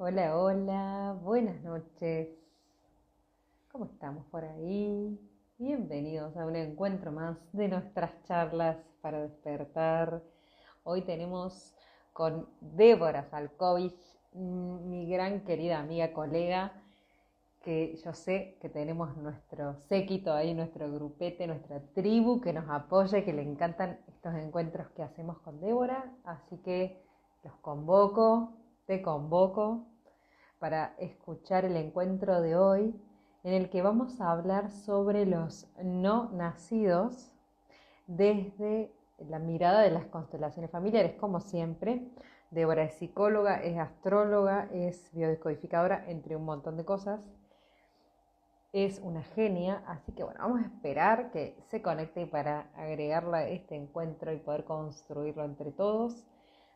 Hola, hola, buenas noches. ¿Cómo estamos por ahí? Bienvenidos a un encuentro más de nuestras charlas para despertar. Hoy tenemos con Débora Falkovich, mi gran querida amiga, colega, que yo sé que tenemos nuestro séquito ahí, nuestro grupete, nuestra tribu que nos apoya y que le encantan estos encuentros que hacemos con Débora. Así que los convoco, te convoco para escuchar el encuentro de hoy en el que vamos a hablar sobre los no nacidos desde la mirada de las constelaciones familiares, como siempre. Débora es psicóloga, es astróloga, es biodescodificadora, entre un montón de cosas. Es una genia, así que bueno, vamos a esperar que se conecte para agregarla a este encuentro y poder construirlo entre todos.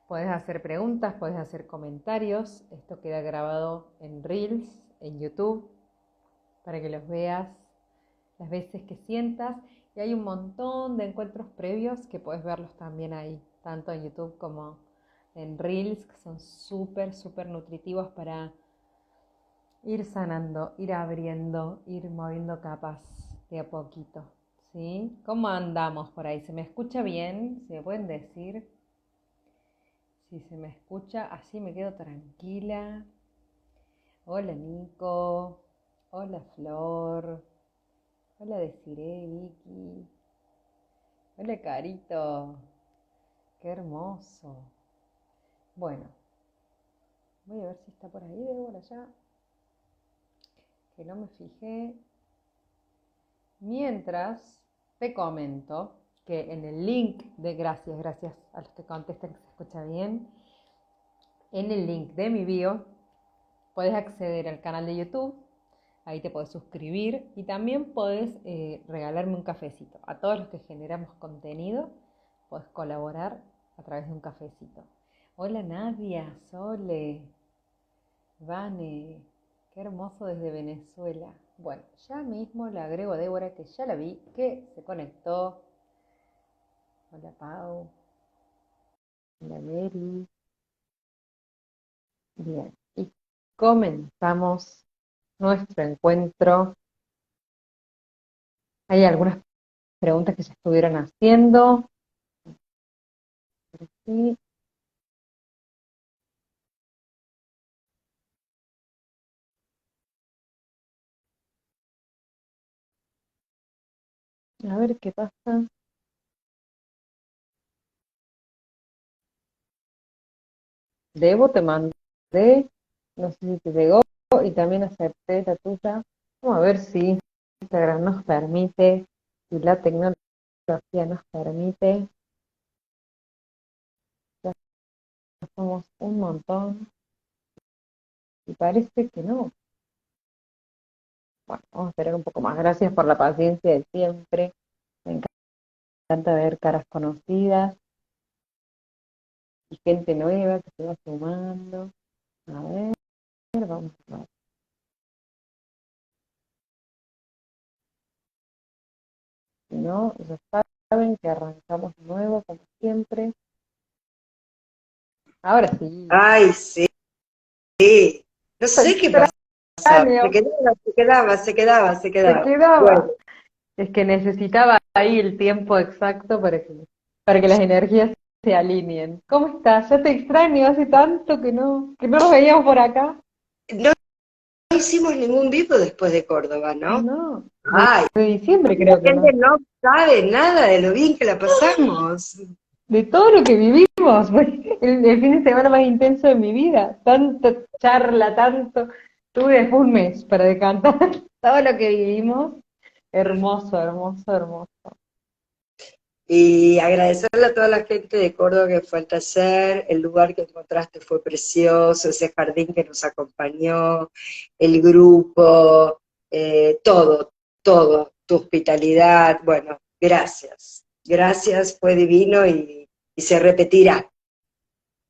Podés hacer preguntas, podés hacer comentarios. Esto queda grabado en Reels, en YouTube, para que los veas las veces que sientas. Y hay un montón de encuentros previos que podés verlos también ahí, tanto en YouTube como en Reels, que son súper, súper nutritivos para ir sanando, ir abriendo, ir moviendo capas de a poquito. ¿Sí? ¿Cómo andamos por ahí? ¿Se me escucha bien? ¿Se me pueden decir? Si se me escucha, así me quedo tranquila. Hola Nico, hola Flor, hola Desiree, Vicky, hola Carito, qué hermoso. Bueno, voy a ver si está por ahí Débora ya, que no me fijé. Mientras te comento que en el link de gracias a los que contestan que se escucha bien, en el link de mi bio puedes acceder al canal de YouTube. Ahí te podés suscribir y también podés regalarme un cafecito. A todos los que generamos contenido, podés colaborar a través de un cafecito. Hola Nadia, Sole, Vane, qué hermoso desde Venezuela. Bueno, ya mismo le agrego a Débora, que ya la vi, que se conectó. Hola Pau, hola Mary. Bien, y comenzamos nuestro encuentro. Hay algunas preguntas que se estuvieron haciendo. Sí. A ver qué pasa. Debo, te mandé, no sé si te llegó, y también acepté la tuya. Vamos a ver si Instagram nos permite, si la tecnología nos permite. Ya somos un montón y parece que no. Bueno, vamos a esperar un poco más. Gracias por la paciencia de siempre. Me encanta ver caras conocidas y gente nueva que se va sumando. A ver, vamos a ver. Si no, ya saben que arrancamos nuevo como siempre. Ahora sí. Ay, sí, sí. No sé qué pasaba. Se Extraño, quedaba, se quedaba, se quedaba, se se quedaba. Bueno, quedaba. Es que necesitaba ahí el tiempo exacto para que las energías se alineen. ¿Cómo estás? Ya te extraño, hace tanto que no nos veíamos por acá. no hicimos ningún vivo después de Córdoba, ¿no? No, Ay, de diciembre la creo que gente no. no sabe nada de lo bien que la pasamos. De todo lo que vivimos, fue el fin de semana más intenso de mi vida. Tanto charla, tanto. Tuve después un mes para decantar todo lo que vivimos. Hermoso, hermoso, hermoso. Y agradecerle a toda la gente de Córdoba que fue al taller, el lugar que encontraste fue precioso, ese jardín que nos acompañó, el grupo, todo, todo, tu hospitalidad, bueno, gracias. Gracias, fue divino y se repetirá.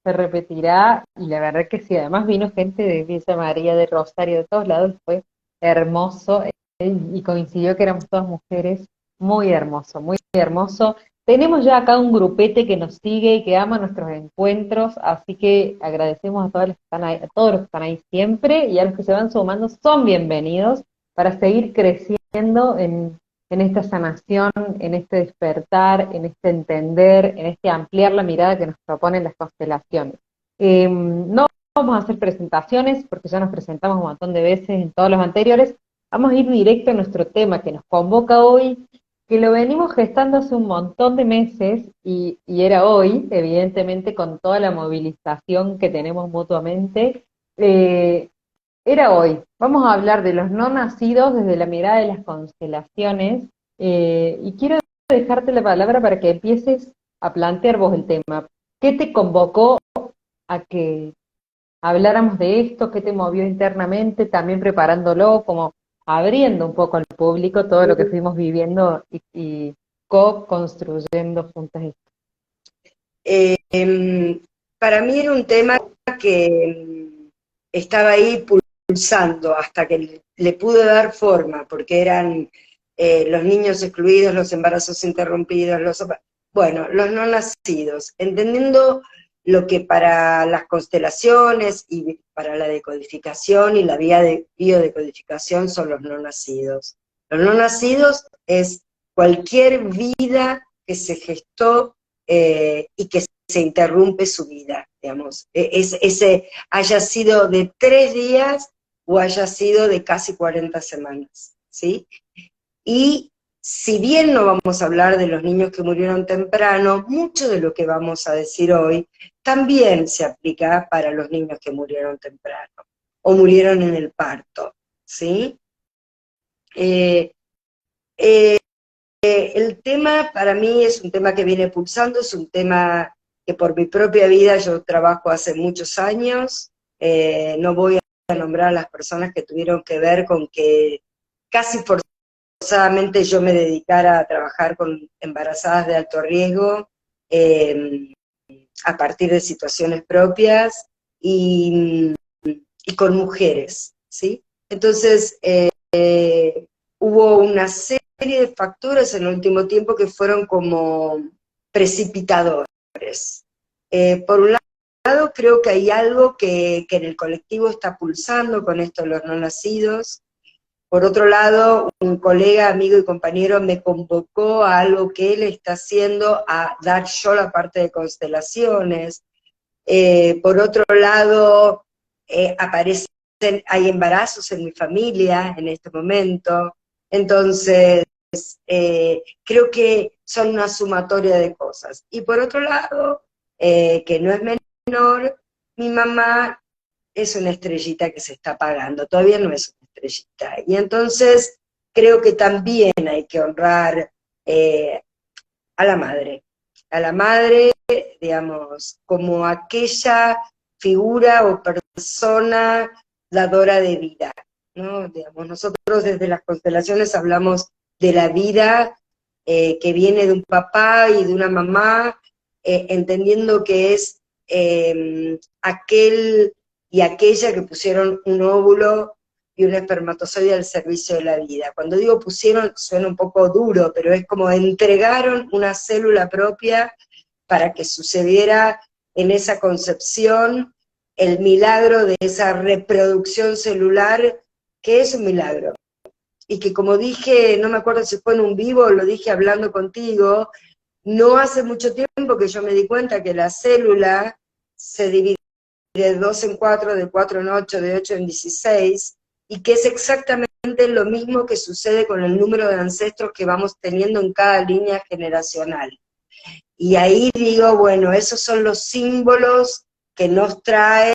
Se repetirá, y la verdad que sí, además vino gente de Villa María, de Rosario, de todos lados, fue hermoso, y coincidió que éramos todas mujeres, muy hermoso, muy hermoso. Tenemos ya acá un grupete que nos sigue y que ama nuestros encuentros, así que agradecemos a todos los que están ahí, a todos los que están ahí siempre y a los que se van sumando son bienvenidos para seguir creciendo en esta sanación, en este despertar, en este entender, en este ampliar la mirada que nos proponen las constelaciones. No vamos a hacer presentaciones porque ya nos presentamos un montón de veces en todos los anteriores. Vamos a ir directo a nuestro tema que nos convoca hoy, que lo venimos gestando hace un montón de meses y era hoy, evidentemente con toda la movilización que tenemos mutuamente, eh, era hoy. Vamos a hablar de los no nacidos desde la mirada de las constelaciones y quiero dejarte la palabra para que empieces a plantear vos el tema. ¿Qué te convocó a que habláramos de esto? ¿Qué te movió internamente? También preparándolo, como abriendo un poco al público todo lo que fuimos viviendo y co-construyendo juntas esto. Para mí era un tema que estaba ahí pulsando hasta que le pude dar forma, porque eran los niños excluidos, los embarazos interrumpidos, bueno, los no nacidos, entendiendo lo que para las constelaciones y para la decodificación y la vía de biodecodificación son los no nacidos. Los no nacidos es cualquier vida que se gestó y que se interrumpe su vida, digamos. Ese haya sido de 3 días o haya sido de casi 40 semanas, ¿sí? Y si bien no vamos a hablar de los niños que murieron temprano, mucho de lo que vamos a decir hoy también se aplica para los niños que murieron temprano o murieron en el parto, ¿sí? El tema para mí es un tema que viene pulsando, es un tema que por mi propia vida yo trabajo hace muchos años, no voy a nombrar a las personas que tuvieron que ver con que casi forzadamente yo me dedicara a trabajar con embarazadas de alto riesgo, a partir de situaciones propias y con mujeres, ¿sí? Entonces, hubo una serie de factores en el último tiempo que fueron como precipitadores. Por un lado, creo que hay algo que en el colectivo está pulsando con esto de los no nacidos. Por otro lado, un colega, amigo y compañero me convocó a algo que él está haciendo, a dar yo la parte de constelaciones. Por otro lado, hay embarazos en mi familia en este momento. Entonces, creo que son una sumatoria de cosas. Y por otro lado, que no es menor, mi mamá es una estrellita que se está apagando, todavía no es una estrellita. Y entonces creo que también hay que honrar a la madre, digamos, como aquella figura o persona dadora de vida, ¿no? Digamos, nosotros desde las constelaciones hablamos de la vida que viene de un papá y de una mamá, entendiendo que es aquel y aquella que pusieron un óvulo y un espermatozoide al servicio de la vida. Cuando digo pusieron, suena un poco duro, pero es como entregaron una célula propia para que sucediera en esa concepción el milagro de esa reproducción celular, que es un milagro. Y que como dije, no me acuerdo si fue en un vivo o lo dije hablando contigo, no hace mucho tiempo que yo me di cuenta que la célula se divide de 2 en 4, de 4 en 8, de 8 en 16, y que es exactamente lo mismo que sucede con el número de ancestros que vamos teniendo en cada línea generacional. Y ahí digo, bueno, esos son los símbolos que nos trae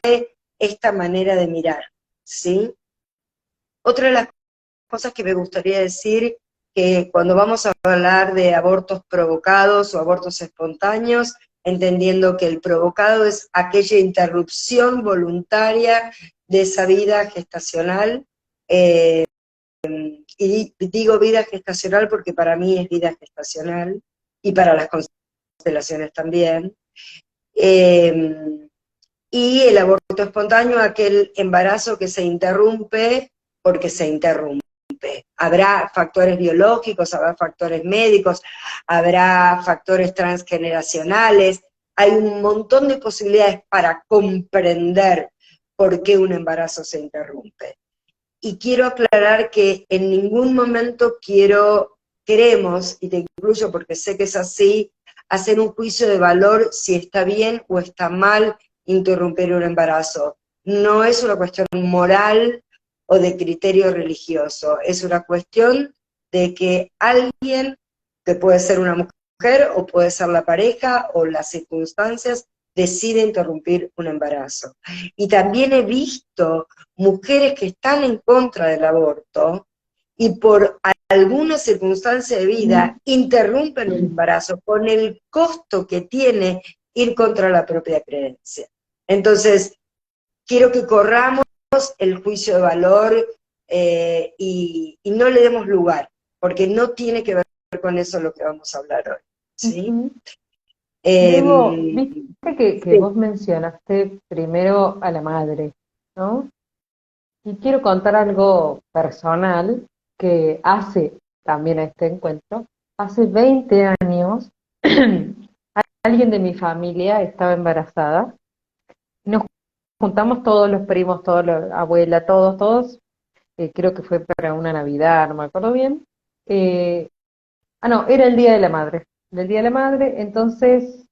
esta manera de mirar, ¿sí? Otra de las cosas que me gustaría decir, que cuando vamos a hablar de abortos provocados o abortos espontáneos, entendiendo que el provocado es aquella interrupción voluntaria de esa vida gestacional, y digo vida gestacional porque para mí es vida gestacional, y para las constelaciones también, y el aborto espontáneo, aquel embarazo que se interrumpe porque se interrumpe. Habrá factores biológicos, habrá factores médicos, habrá factores transgeneracionales, hay un montón de posibilidades para comprender por qué un embarazo se interrumpe. Y quiero aclarar que en ningún momento queremos, y te incluyo porque sé que es así, hacer un juicio de valor si está bien o está mal interrumpir un embarazo. No es una cuestión moral o de criterio religioso, es una cuestión de que alguien, que puede ser una mujer o puede ser la pareja o las circunstancias, decide interrumpir un embarazo. Y también he visto mujeres que están en contra del aborto y por alguna circunstancia de vida interrumpen el embarazo con el costo que tiene ir contra la propia creencia. Entonces, quiero que corramos el juicio de valor y no le demos lugar, porque no tiene que ver con eso lo que vamos a hablar hoy. ¿Sí? Luego, viste que Sí. vos mencionaste primero a la madre, ¿no? Y quiero contar algo personal que hace también a este encuentro. Hace 20 años, alguien de mi familia estaba embarazada. Y nos juntamos todos los primos, toda la abuela, todos. Creo que fue para una Navidad, no me acuerdo bien. eh, no, era el Día de la Madre. Del Día de la Madre, entonces,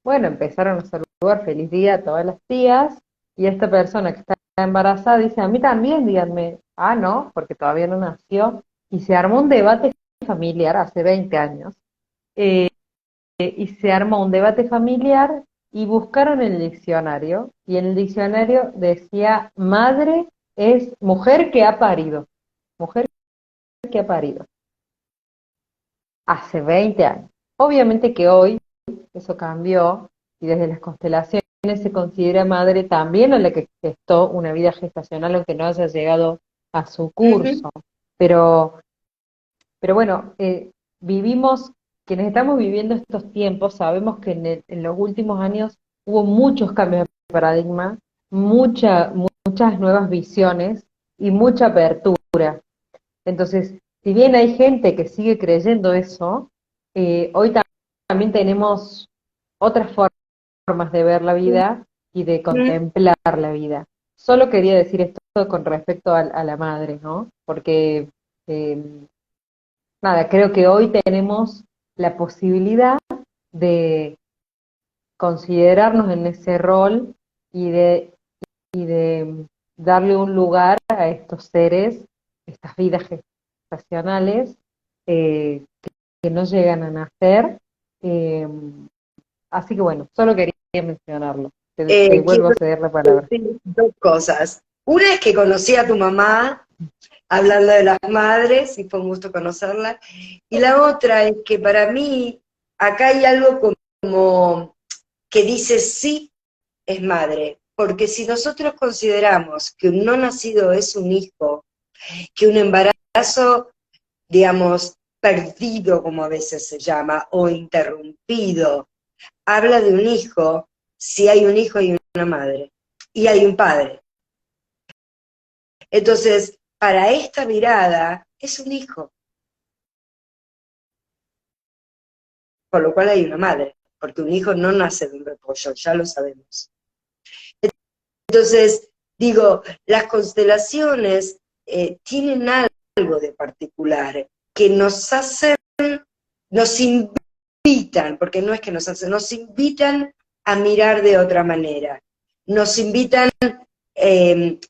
bueno, empezaron a saludar feliz día a todas las tías, y esta persona que está embarazada dice, a mí también, díganme, ah, no, porque todavía no nació, y se armó un debate familiar hace 20 años, y se armó un debate familiar y buscaron el diccionario, y en el diccionario decía, madre es mujer que ha parido, mujer que ha parido. Hace 20 años. Obviamente que hoy eso cambió y desde las constelaciones se considera madre también a la que gestó una vida gestacional aunque no haya llegado a su curso. Pero, pero bueno, vivimos, quienes estamos viviendo estos tiempos, sabemos que en los últimos años hubo muchos cambios de paradigma, muchas nuevas visiones y mucha apertura. Entonces, si bien hay gente que sigue creyendo eso, hoy también tenemos otras formas de ver la vida y de contemplar la vida. Solo quería decir esto con respecto a la madre, ¿no? Porque, eh, nada, creo que hoy tenemos la posibilidad de considerarnos en ese rol y de darle un lugar a estos seres, estas vidas gestacionales, que no llegan a nacer. eh, Así que bueno, solo quería mencionarlo. Te vuelvo a Quiero ceder la palabra. decir dos cosas. Una es que conocí a tu mamá, hablando de las madres, y fue un gusto conocerla. Y la otra es que para mí, acá hay algo como que dice sí es madre. Porque si nosotros consideramos que un no nacido es un hijo, que un embarazo, digamos, perdido, como a veces se llama, o interrumpido, habla de un hijo, si hay un hijo hay una madre, y hay un padre. Entonces, para esta mirada, es un hijo, por lo cual hay una madre, porque un hijo no nace de un repollo, ya lo sabemos. Entonces, digo, las constelaciones tienen algo de particular, que nos hacen, nos invitan, porque no es que nos hacen, nos invitan a mirar de otra manera, nos invitan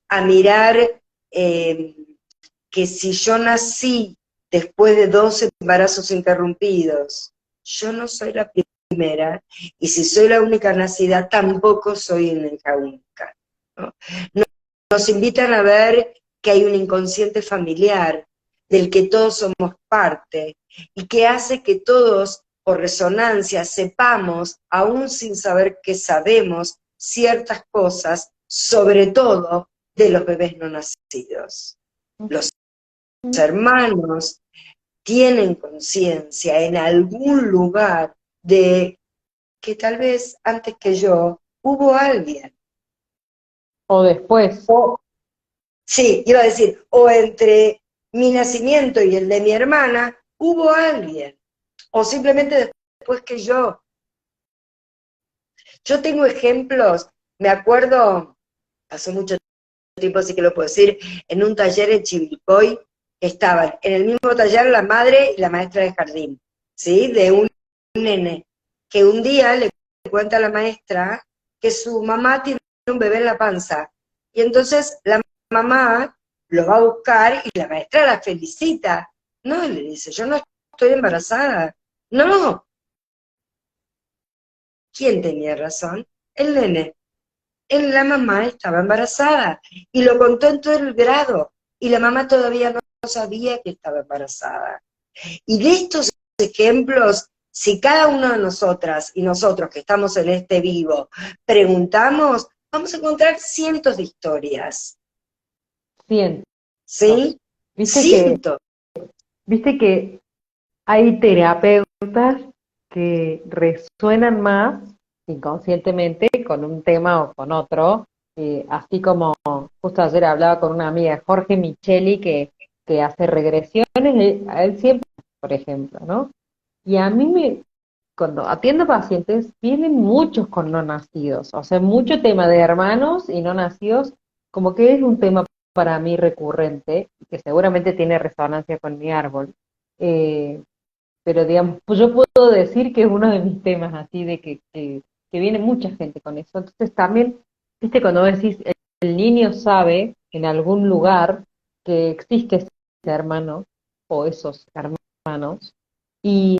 a mirar que si yo nací después de 12 embarazos interrumpidos, yo no soy la primera, y si soy la única nacida, tampoco soy una hija única, ¿no? Nos invitan a ver que hay un inconsciente familiar del que todos somos parte y que hace que todos, por resonancia, sepamos, aún sin saber que sabemos, ciertas cosas, sobre todo de los bebés no nacidos. Los hermanos tienen conciencia en algún lugar de que tal vez antes que yo hubo alguien. O después. O, sí, iba a decir, o entre mi nacimiento y el de mi hermana, hubo alguien, o simplemente después que yo. Yo tengo ejemplos, me acuerdo, hace mucho tiempo, así que lo puedo decir, en un taller en Chivilcoy, estaban en el mismo taller la madre y la maestra de jardín, ¿sí? De un nene, que un día le cuenta a la maestra que su mamá tiene un bebé en la panza, y entonces la mamá lo va a buscar y la maestra la felicita, no, y le dice, yo no estoy embarazada, no, ¿quién tenía razón? El nene. La mamá estaba embarazada y lo contó en todo el grado y la mamá todavía no sabía que estaba embarazada. Y de estos ejemplos, si cada una de nosotras y nosotros que estamos en este vivo preguntamos, vamos a encontrar cientos de historias. Cientos. ¿Sí? Viste que, Cientos. viste que hay terapeutas que resuenan más inconscientemente con un tema o con otro, así como justo ayer hablaba con una amiga, Jorge Micheli, que hace regresiones, a él siempre, por ejemplo, ¿no? Y a mí cuando atiendo pacientes, vienen muchos con no nacidos, o sea, mucho tema de hermanos y no nacidos, como que es un tema para mí recurrente, que seguramente tiene resonancia con mi árbol. Eh, pero digamos, pues yo puedo decir que es uno de mis temas así de que viene mucha gente con eso. Entonces también, viste, cuando vos decís, el niño sabe en algún lugar que existe ese hermano o esos hermanos, y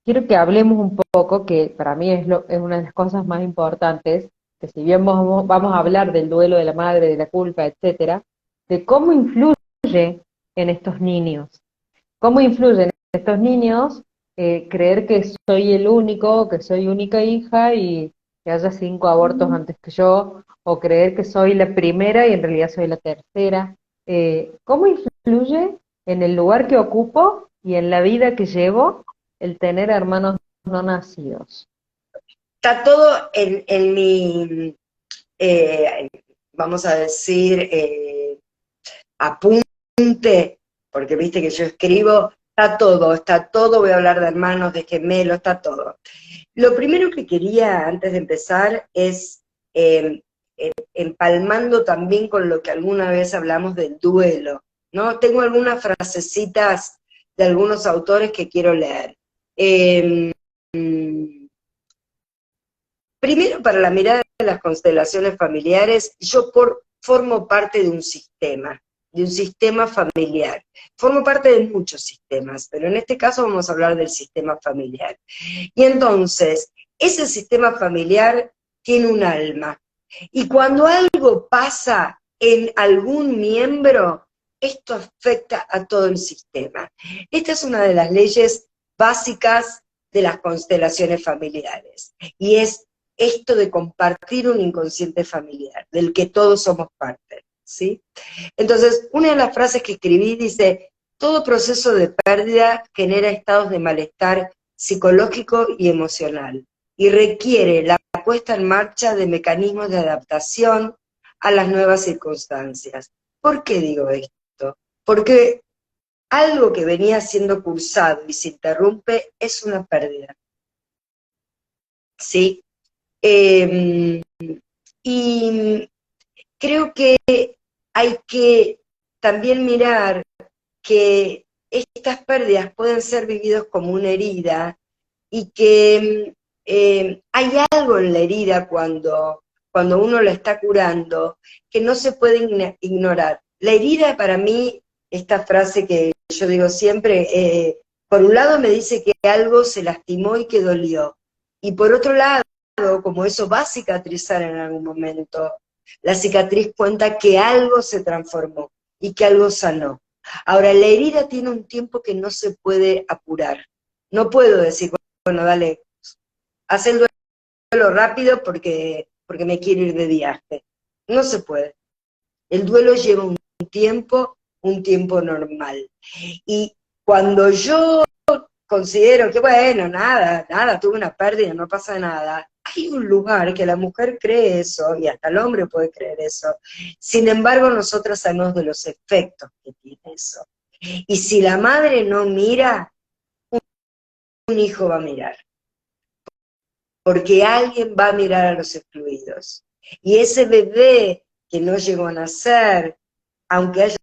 quiero que hablemos un poco, que para mí es una de las cosas más importantes, que si bien vamos a hablar del duelo de la madre, de la culpa, etcétera, de cómo influye en estos niños. ¿Cómo influye en estos niños creer que soy el único, que soy única hija y que haya 5 abortos antes que yo, o creer que soy la primera y en realidad soy la tercera? ¿Cómo influye en el lugar que ocupo y en la vida que llevo el tener hermanos no nacidos? Está todo en mi, vamos a decir, apunte, porque viste que yo escribo, está todo, voy a hablar de hermanos, de gemelos, está todo. Lo primero que quería antes de empezar es, empalmando también con lo que alguna vez hablamos del duelo, ¿no? Tengo algunas frasecitas de algunos autores que quiero leer. Eh, Primero, para la mirada de las constelaciones familiares, formo parte de un sistema familiar. Formo parte de muchos sistemas, pero en este caso vamos a hablar del sistema familiar. Y entonces, ese sistema familiar tiene un alma. Y cuando algo pasa en algún miembro, esto afecta a todo el sistema. Esta es una de las leyes básicas de las constelaciones familiares. Y es esto de compartir un inconsciente familiar, del que todos somos parte, ¿sí? Entonces, una de las frases que escribí dice, todo proceso de pérdida genera estados de malestar psicológico y emocional, y requiere la puesta en marcha de mecanismos de adaptación a las nuevas circunstancias. ¿Por qué digo esto? Porque algo que venía siendo cursado y se interrumpe es una pérdida, ¿sí? Eh, y creo que hay que también mirar que estas pérdidas pueden ser vividas como una herida y que hay algo en la herida cuando uno la está curando que no se puede ignorar. La herida para mí, esta frase que yo digo siempre, por un lado me dice que algo se lastimó y que dolió, y por otro lado, como eso va a cicatrizar en algún momento, la cicatriz cuenta que algo se transformó y que algo sanó. Ahora, la herida tiene un tiempo que no se puede apurar. No puedo decir, bueno, dale, haz el duelo rápido porque me quiero ir de viaje. No se puede. El duelo lleva un tiempo normal. Y cuando yo considero que, bueno, nada, tuve una pérdida, no pasa nada, hay un lugar que la mujer cree eso, y hasta el hombre puede creer eso. Sin embargo, nosotras sabemos de los efectos que tiene eso. Y si la madre no mira, un hijo va a mirar. Porque alguien va a mirar a los excluidos. Y ese bebé que no llegó a nacer, aunque haya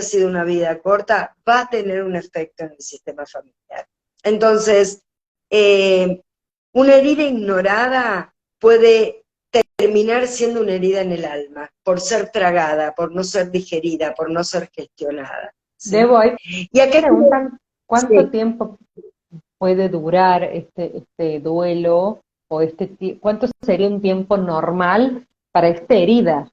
sido una vida corta, va a tener un efecto en el sistema familiar. Entonces, una herida ignorada puede terminar siendo una herida en el alma, por ser tragada, por no ser digerida, por no ser gestionada. ¿Sí? Debo, ahí Y acá preguntan cuánto sí. tiempo puede durar este duelo, o cuánto sería un tiempo normal para esta herida.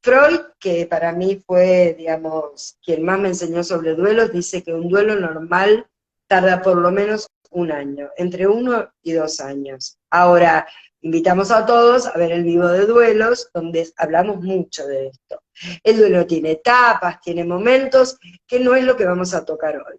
Freud, que para mí fue, digamos, quien más me enseñó sobre duelos, dice que un duelo normal tarda por lo menos un año, entre 1 y 2 años. Ahora, invitamos a todos a ver el vivo de duelos, donde hablamos mucho de esto. El duelo tiene etapas, tiene momentos, que no es lo que vamos a tocar hoy.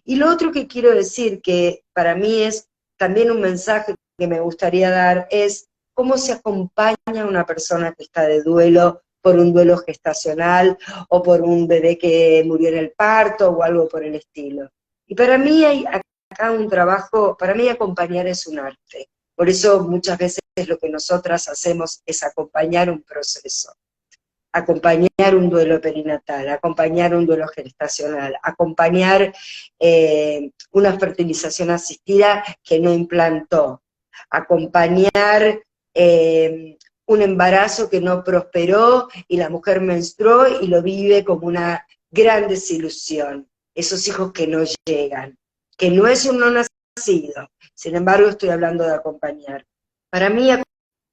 Y lo otro que quiero decir, que para mí es también un mensaje que me gustaría dar, es cómo se acompaña a una persona que está de duelo por un duelo gestacional o por un bebé que murió en el parto o algo por el estilo. Y para mí hay acá un trabajo, para mí acompañar es un arte. Por eso muchas veces lo que nosotras hacemos es acompañar un proceso, acompañar un duelo perinatal, acompañar un duelo gestacional, acompañar una fertilización asistida que no implantó, acompañar un embarazo que no prosperó y la mujer menstruó y lo vive como una gran desilusión, esos hijos que no llegan, que no es un no nacido, sin embargo estoy hablando de acompañar. Para mí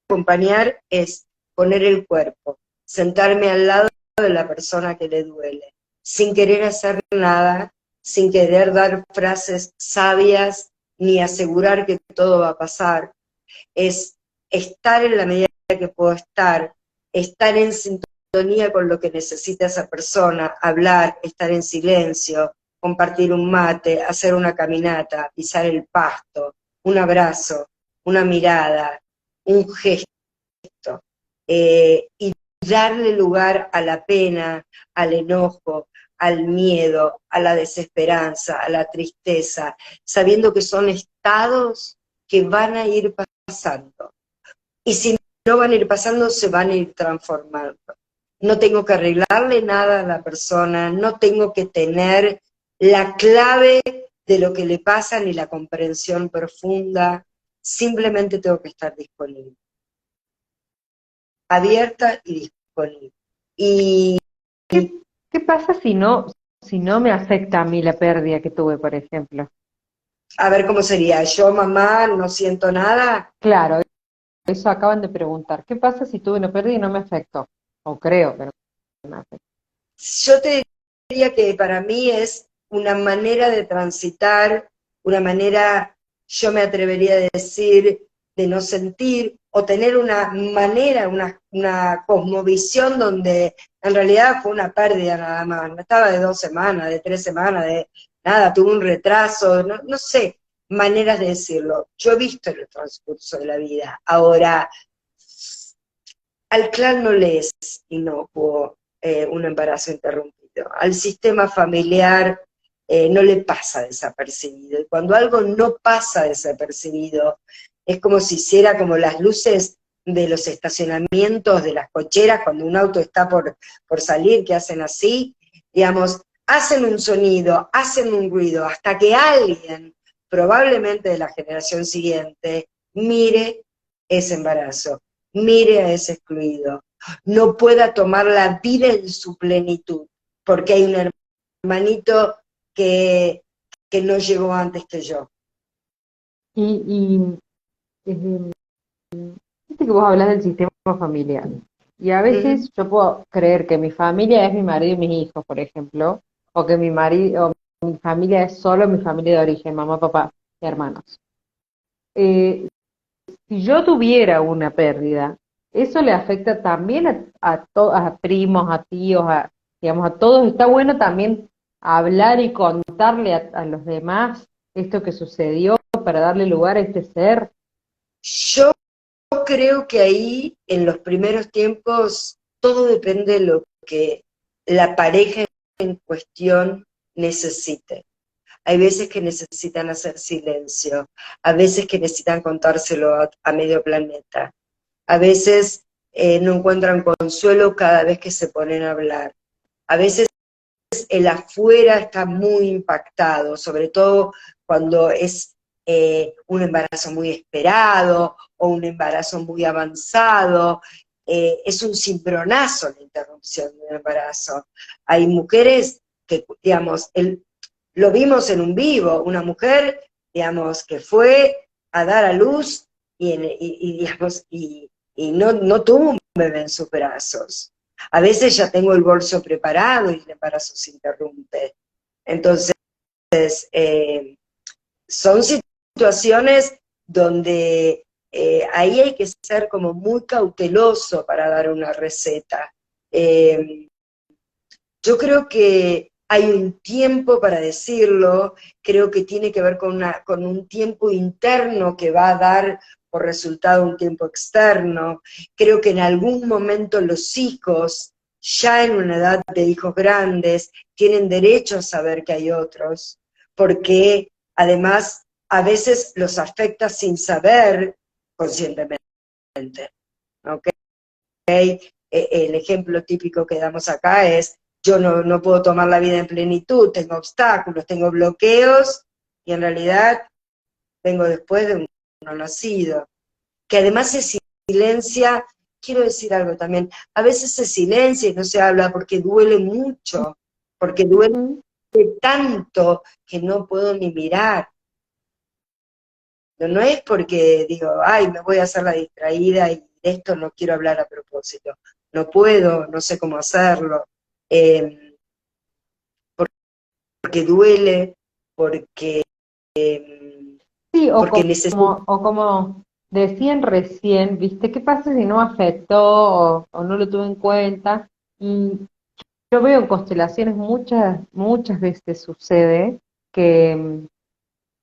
acompañar es poner el cuerpo, sentarme al lado de la persona que le duele, sin querer hacer nada, sin querer dar frases sabias, ni asegurar que todo va a pasar. Es estar en la medida que puedo estar en sintonía con lo que necesita esa persona, hablar, estar en silencio, compartir un mate, hacer una caminata, pisar el pasto, un abrazo, una mirada, un gesto, y darle lugar a la pena, al enojo, al miedo, a la desesperanza, a la tristeza, sabiendo que son estados que van a ir pasando. Y si no van a ir pasando, se van a ir transformando. No tengo que arreglarle nada a la persona, no tengo que tener la clave de lo que le pasa ni la comprensión profunda, simplemente tengo que estar disponible, abierta y disponible. Y ¿Qué pasa si no me afecta a mí la pérdida que tuve, por ejemplo? a ver cómo sería, yo mamá no siento nada. Claro, eso acaban de preguntar. ¿Qué pasa si tuve una pérdida y no me afectó? O creo que no me afectó. Yo te diría que para mí es una manera de transitar, una manera, yo me atrevería a decir, de no sentir, o tener una manera, una cosmovisión donde en realidad fue una pérdida nada más, no estaba de 2 semanas, de 3 semanas, de nada, tuve un retraso, no, no sé, maneras de decirlo. Yo he visto en el transcurso de la vida. Ahora, al clan no le es inocuo un embarazo interrumpido. Al sistema familiar no le pasa desapercibido. Y cuando algo no pasa desapercibido, es como si hiciera como las luces de los estacionamientos, de las cocheras, cuando un auto está por salir, que hacen así, digamos, hacen un sonido, hacen un ruido, hasta que alguien, probablemente de la generación siguiente, mire ese embarazo, mire a ese excluido, no pueda tomar la vida en su plenitud, porque hay un hermanito que no llegó antes que yo. Y viste que vos hablas del sistema familiar. Y a ¿Mm? veces yo puedo creer que mi familia es mi marido y mis hijos, por ejemplo, o que mi marido, o mi familia es solo mi familia de origen, mamá, papá y hermanos. Eh, si yo tuviera una pérdida, eso le afecta también a primos, a tíos, digamos, a todos. Está bueno también hablar y contarle a los demás esto que sucedió para darle lugar a este ser? Yo creo que ahí, en los primeros tiempos, todo depende de lo que la pareja en cuestión necesite. Hay veces que necesitan hacer silencio, a veces que necesitan contárselo a medio planeta, a veces no encuentran consuelo cada vez que se ponen a hablar, a veces el afuera está muy impactado, sobre todo cuando es un embarazo muy esperado o un embarazo muy avanzado. Es un cimbronazo la interrupción del embarazo. Hay mujeres que, digamos, lo vimos en un vivo, una mujer, digamos, que fue a dar a luz digamos, y no tuvo un bebé en sus brazos. A veces ya tengo el bolso preparado y el embarazo se interrumpe. Entonces, son situaciones donde ahí hay que ser como muy cauteloso para dar una receta. Yo creo que hay un tiempo para decirlo, creo que tiene que ver con un tiempo interno que va a dar por resultado un tiempo externo. Creo que en algún momento los hijos, ya en una edad de hijos grandes, tienen derecho a saber que hay otros, porque además a veces los afecta sin saber conscientemente. ¿Ok? El ejemplo típico que damos acá es, yo no puedo tomar la vida en plenitud, tengo obstáculos, tengo bloqueos, y en realidad vengo después de un no nacido, que además se silencia. Quiero decir algo también, a veces se silencia y no se habla porque duele mucho, porque duele tanto que no puedo ni mirar. No es porque digo, ay, me voy a hacer la distraída y de esto no quiero hablar a propósito. No puedo, no sé cómo hacerlo, eh, porque duele, porque, Sí, porque necesito. o como decían recién, ¿viste? ¿Qué pasa si no afectó o no lo tuve en cuenta? Y yo veo en constelaciones muchas veces sucede que,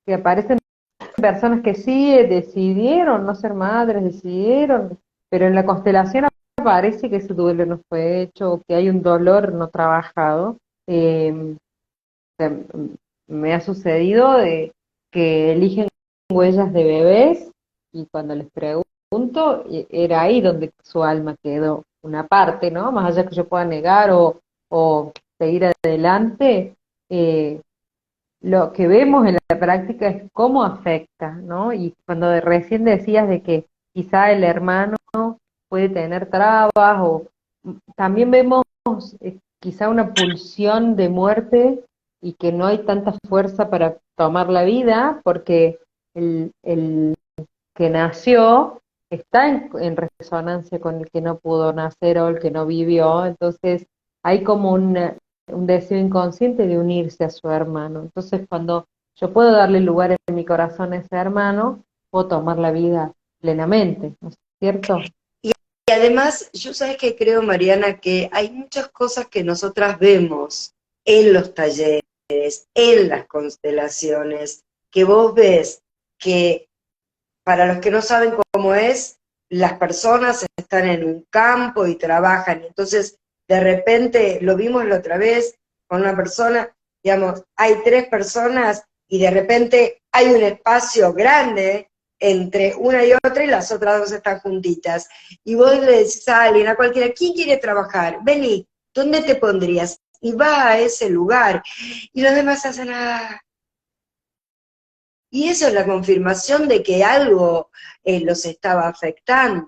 que aparecen personas que sí decidieron no ser madres, decidieron, pero en la constelación aparece que ese duelo no fue hecho, que hay un dolor no trabajado. Eh, sea, me ha sucedido de que eligen huellas de bebés y cuando les pregunto, era ahí donde su alma quedó, una parte, ¿no? Más allá que yo pueda negar o seguir adelante, eh, lo que vemos en la práctica es cómo afecta, ¿no? Y cuando recién decías de que quizá el hermano puede tener trabas o también vemos quizá una pulsión de muerte y que no hay tanta fuerza para tomar la vida porque el que nació está en resonancia con el que no pudo nacer o el que no vivió, entonces hay como un deseo inconsciente de unirse a su hermano. Entonces cuando yo puedo darle lugar en mi corazón a ese hermano, puedo tomar la vida plenamente, ¿no es cierto? Y además, yo sabes que creo, Mariana, que hay muchas cosas que nosotras vemos en los talleres, en las constelaciones, que vos ves que para los que no saben cómo es, las personas están en un campo y trabajan, entonces de repente, lo vimos la otra vez con una persona, digamos, hay 3 personas y de repente hay un espacio grande entre una y otra y las otras 2 están juntitas. Y vos le decís a alguien, a cualquiera, ¿quién quiere trabajar? Vení, ¿dónde te pondrías? Y va a ese lugar. Y los demás hacen, ah, y eso es la confirmación de que algo los estaba afectando.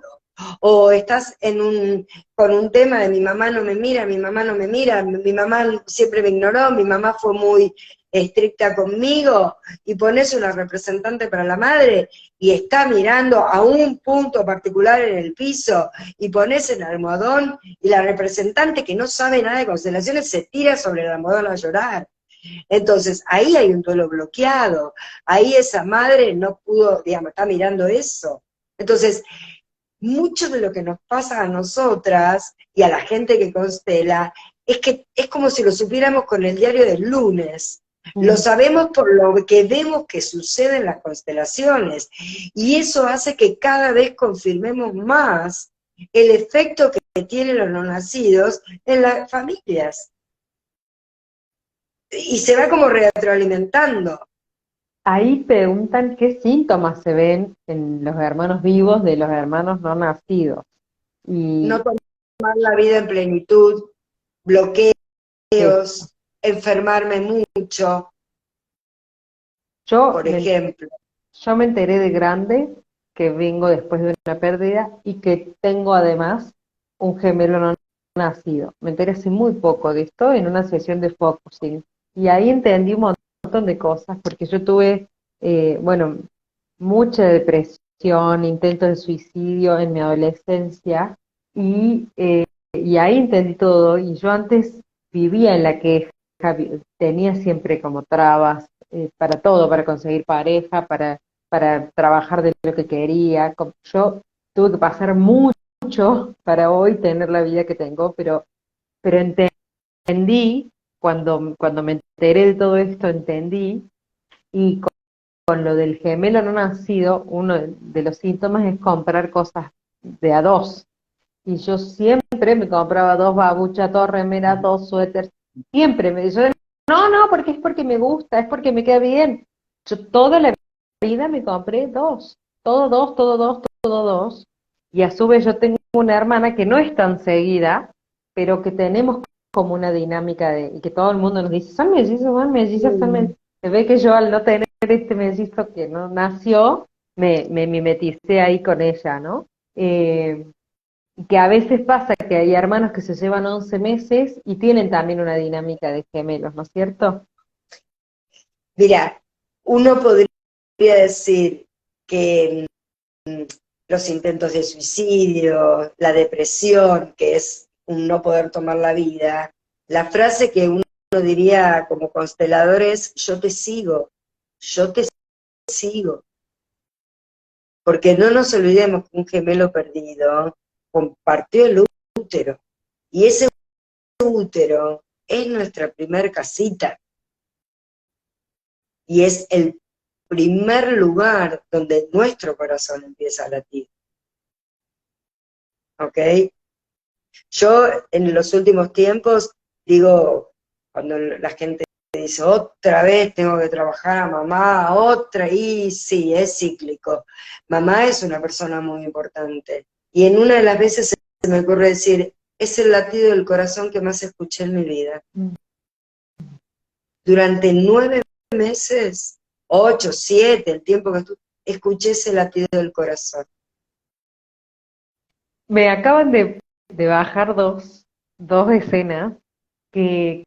O estás con un tema de mi mamá no me mira, mi mamá no me mira, mi mamá siempre me ignoró, mi mamá fue muy estricta conmigo, y pones una representante para la madre y está mirando a un punto particular en el piso y pones el almohadón y la representante que no sabe nada de constelaciones se tira sobre el almohadón a llorar. Entonces, ahí hay un duelo bloqueado, ahí esa madre no pudo, digamos, está mirando eso. Entonces, mucho de lo que nos pasa a nosotras y a la gente que constela, es que es como si lo supiéramos con el diario del lunes. Lo Mm. sabemos por lo que vemos que sucede en las constelaciones. Y eso hace que cada vez confirmemos más el efecto que tienen los no nacidos en las familias. Y se va como retroalimentando. Ahí preguntan qué síntomas se ven en los hermanos vivos de los hermanos no nacidos. No Y tomar la vida en plenitud, bloqueos, eh, enfermarme mucho, yo por me, ejemplo. yo me enteré de grande que vengo después de una pérdida y que tengo además un gemelo no nacido. Me enteré hace muy poco de esto en una sesión de focusing. Y ahí entendí un montón de cosas, porque yo tuve, bueno, mucha depresión, intentos de suicidio en mi adolescencia, y ahí entendí todo. Y yo antes vivía en la queja, tenía siempre como trabas para todo, para conseguir pareja, para trabajar de lo que quería. Yo tuve que pasar mucho para hoy tener la vida que tengo, pero entendí, cuando me enteré de todo esto, entendí, y con lo del gemelo no nacido, uno de los síntomas es comprar cosas de a dos. Y yo siempre me compraba dos babuchas, dos remeras, dos suéteres. Siempre yo, no, porque es porque me gusta, es porque me queda bien. Yo toda la vida me compré dos. Todo dos, todo dos, todo dos. Y a su vez yo tengo una hermana que no es tan seguida, pero que tenemos como una dinámica y que todo el mundo nos dice, son mellizos, son mellizos, son mellizos. Se ve que yo al no tener este mellizo que no nació, me mimeticé ahí con ella, ¿no? Que a veces pasa que hay hermanos que se llevan 11 meses y tienen también una dinámica de gemelos, ¿no es cierto? Mira, uno podría decir que los intentos de suicidio, la depresión, que es un no poder tomar la vida, la frase que uno diría como constelador es, yo te sigo. Porque no nos olvidemos que un gemelo perdido compartió el útero. Y ese útero es nuestra primer casita. Y es el primer lugar donde nuestro corazón empieza a latir. ¿Ok? Yo en los últimos tiempos digo, cuando la gente dice, otra vez tengo que trabajar a mamá, otra, y sí, es cíclico. Mamá es una persona muy importante. Y en una de las veces se me ocurre decir, es el latido del corazón que más escuché en mi vida. Mm. Durante 9 meses, 8, 7, el tiempo que estuve, escuché ese latido del corazón. Me acaban de bajar dos escenas que,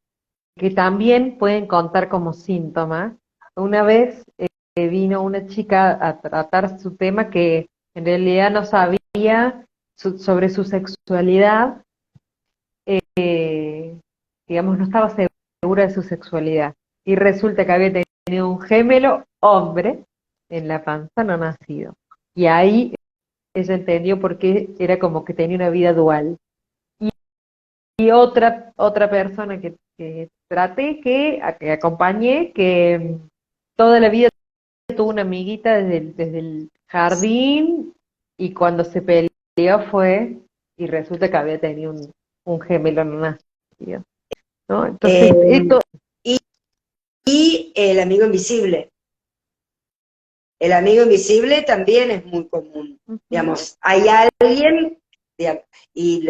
que también pueden contar como síntoma. Una vez vino una chica a tratar su tema que en realidad no sabía sobre su sexualidad, eh, digamos, no estaba segura de su sexualidad. Y resulta que había tenido un gemelo hombre en la panza no nacido. Y ahí ella entendió por qué era como que tenía una vida dual. Y otra persona que traté, que acompañé, que toda la vida tuvo una amiguita desde el jardín, y cuando se peleó fue, y resulta que había tenido un gemelo no nacido, ¿no? Entonces, Eh, esto, y, y el amigo invisible. El amigo invisible también es muy común. ujú, Digamos, hay alguien, digamos, y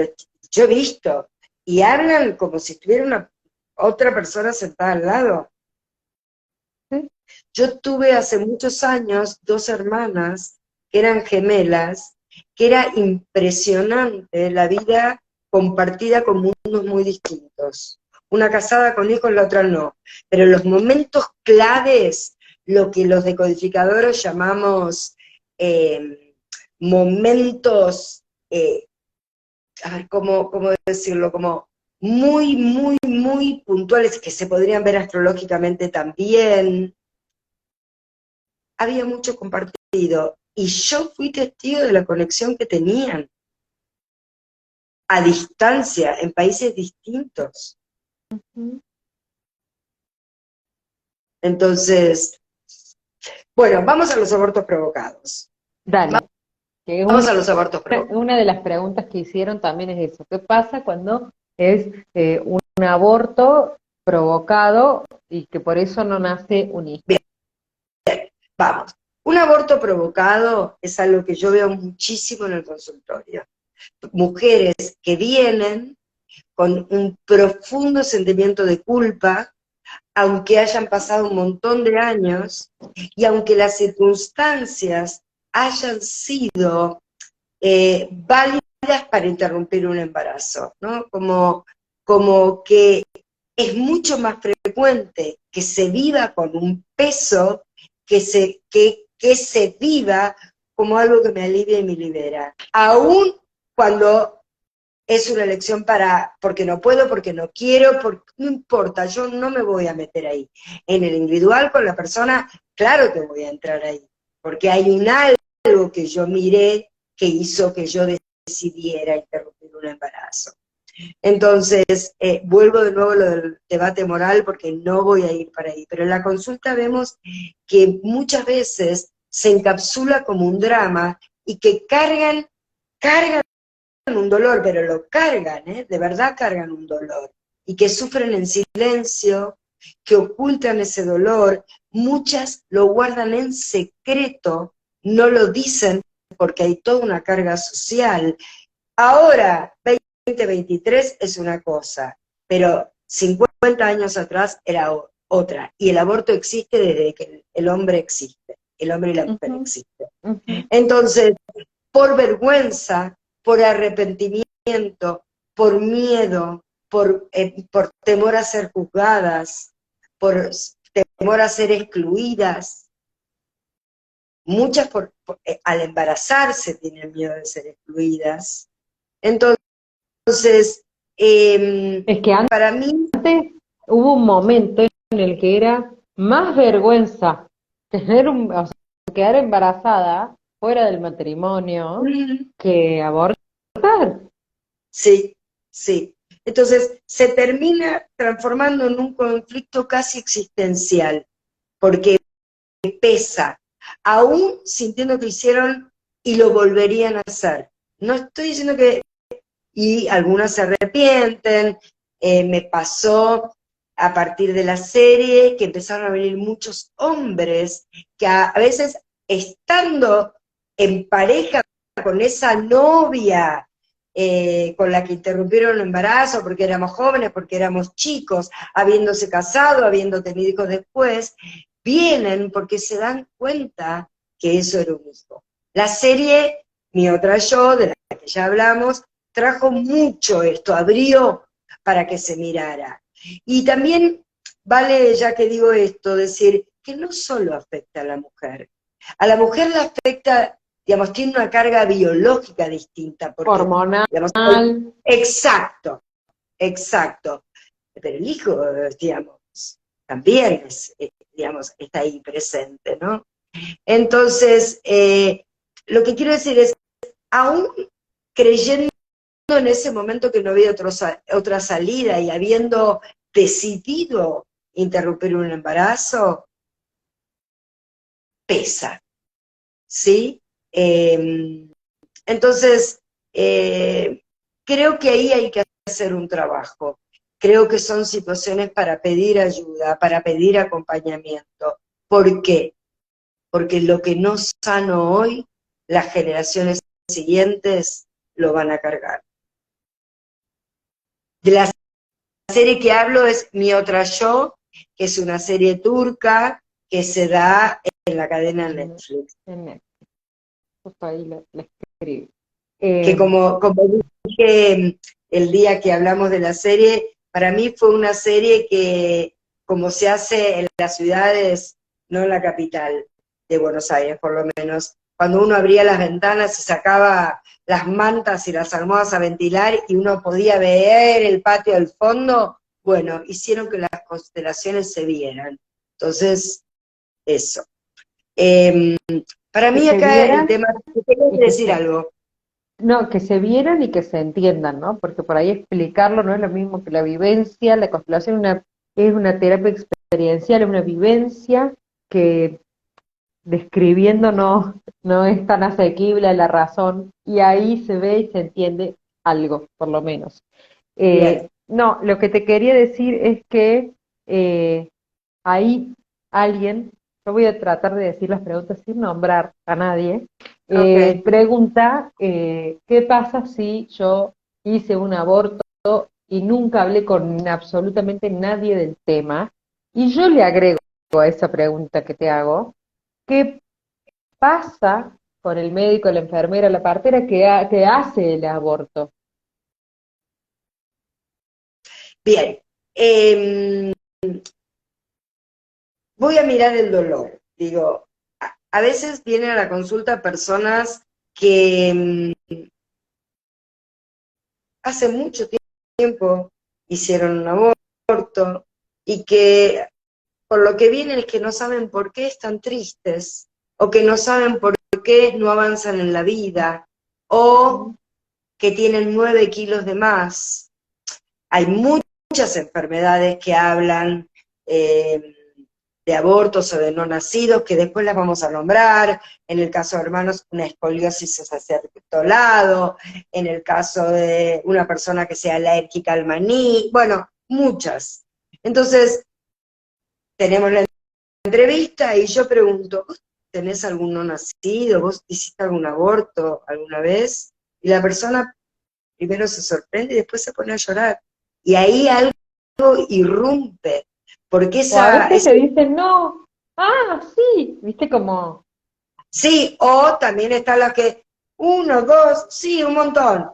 yo he visto, y hablan como si estuviera otra persona sentada al lado. sí, Yo tuve hace muchos años dos hermanas que eran gemelas, que era impresionante la vida compartida con mundos muy distintos. Una casada con hijos, la otra no. Pero los momentos claves, lo que los decodificadores llamamos momentos, a ver, ¿cómo decirlo? Como muy, muy, muy puntuales, que se podrían ver astrológicamente también, había mucho compartido y yo fui testigo de la conexión que tenían a distancia en países distintos. ujú. Entonces, bueno, vamos a los abortos provocados. Dale, que es Vamos a los abortos provocados. una de las preguntas que hicieron también es eso. ¿Qué pasa cuando es un aborto provocado y que por eso no nace un hijo? Bien, vamos. Un aborto provocado es algo que yo veo muchísimo en el consultorio. Mujeres que vienen con un profundo sentimiento de culpa, aunque hayan pasado un montón de años y aunque las circunstancias hayan sido válidas para interrumpir un embarazo, ¿no? Como que es mucho más frecuente que se viva con un peso, que se viva como algo que me alivia y me libera. Aún cuando es una elección porque no puedo, porque no quiero, no importa, yo no me voy a meter ahí. En el individual con la persona, claro que voy a entrar ahí, porque hay un algo que yo miré que hizo que yo decidiera interrumpir un embarazo. Entonces, vuelvo de nuevo a lo del debate moral porque no voy a ir para ahí, pero en la consulta vemos que muchas veces se encapsula como un drama y que cargan un dolor, pero lo cargan, de verdad cargan un dolor, y que sufren en silencio, que ocultan ese dolor, muchas lo guardan en secreto, no lo dicen porque hay toda una carga social. Ahora, 2023 es una cosa, pero 50 años atrás era otra, y el aborto existe desde que el hombre existe, el hombre y la mujer existen. Entonces, por vergüenza, por arrepentimiento, por miedo, por temor a ser juzgadas, por temor a ser excluidas. Muchas al embarazarse tienen miedo de ser excluidas. Entonces, Es que para mí, antes hubo un momento en el que era más vergüenza o sea, quedar embarazada fuera del matrimonio que abortar. sí, sí. Entonces, se termina transformando en un conflicto casi existencial, porque pesa, aún sintiendo que hicieron y lo volverían a hacer. No estoy diciendo que, y algunas se arrepienten, me pasó a partir de la serie que empezaron a venir muchos hombres que a veces estando en pareja con esa novia con la que interrumpieron el embarazo porque éramos jóvenes, porque éramos chicos, habiéndose casado, habiendo tenido hijos después, vienen porque se dan cuenta que eso era un hijo. La serie Mi Otra Yo, de la que ya hablamos, trajo mucho esto, abrió para que se mirara. Y también vale, ya que digo esto, decir que no solo afecta a la mujer la afecta, digamos, tiene una carga biológica distinta. Porque, Hormonal. digamos, exacto, exacto. Pero el hijo, digamos, también digamos, está ahí presente, ¿no? Entonces, lo que quiero decir es, aún creyendo en ese momento que no había otra salida y habiendo decidido interrumpir un embarazo, pesa, ¿sí? Entonces, creo que ahí hay que hacer un trabajo. Creo que son situaciones para pedir ayuda, para pedir acompañamiento. ¿Por qué? Porque lo que no sano hoy, las generaciones siguientes lo van a cargar. De la serie que hablo es Mi Otra Yo, que es una serie turca que se da en la cadena Netflix. En Netflix. Justo ahí la escribí. Que como dije el día que hablamos de la serie, para mí fue una serie que, como se hace en las ciudades, no en la capital de Buenos Aires por lo menos, cuando uno abría las ventanas y sacaba las mantas y las almohadas a ventilar y uno podía ver el patio del fondo, bueno, hicieron que las constelaciones se vieran. Entonces, eso. Para mí acá el tema, ¿quieres decir algo? No, que se vieran y que se entiendan, ¿no? Porque por ahí explicarlo no es lo mismo que la vivencia, la constelación es una terapia experiencial, es una vivencia que describiendo no es tan asequible a la razón, y ahí se ve y se entiende algo, por lo menos. Bien, No, lo que te quería decir es que ahí alguien, yo voy a tratar de decir las preguntas sin nombrar a nadie, ok. pregunta, ¿qué pasa si yo hice un aborto y nunca hablé con absolutamente nadie del tema? Y yo le agrego a esa pregunta que te hago, ¿qué pasa con el médico, la enfermera, la partera que hace el aborto? Bien. Voy a mirar el dolor. Digo, a veces vienen a la consulta personas que hace mucho tiempo hicieron un aborto y que por lo que vienen es que no saben por qué están tristes, o que no saben por qué no avanzan en la vida, o que tienen 9 kilos de más. Hay muchas enfermedades que hablan de abortos o de no nacidos, que después las vamos a nombrar. En el caso de hermanos, una escoliosis hacia cierto lado, en el caso de una persona que sea alérgica al maní, bueno, muchas. Entonces, tenemos la entrevista y yo pregunto, ¿vos tenés algún no nacido? ¿Vos hiciste algún aborto alguna vez? Y la persona primero se sorprende y después se pone a llorar. Y ahí algo irrumpe, porque O a veces te dicen, no, sí, viste como sí, o también está la que, uno, dos, sí, un montón.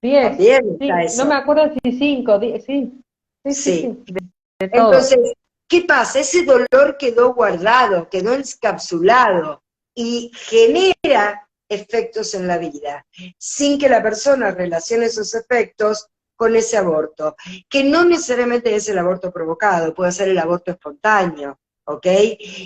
10, También está sí, no me eso. acuerdo si 5, 10, sí, sí, sí, Sí. sí, de todo. Entonces, ¿qué pasa? Ese dolor quedó guardado, quedó encapsulado y genera efectos en la vida, sin que la persona relacione esos efectos con ese aborto, que no necesariamente es el aborto provocado, puede ser el aborto espontáneo, ¿ok?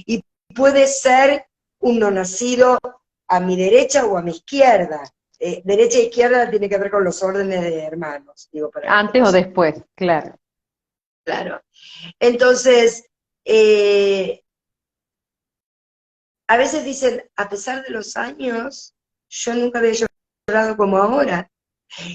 Y puede ser un no nacido a mi derecha o a mi izquierda. Derecha e izquierda tiene que ver con los órdenes de hermanos, digo, para que Antes no o se... después, claro. Claro. Entonces, eh, a veces dicen, a pesar de los años, yo nunca había llorado como ahora.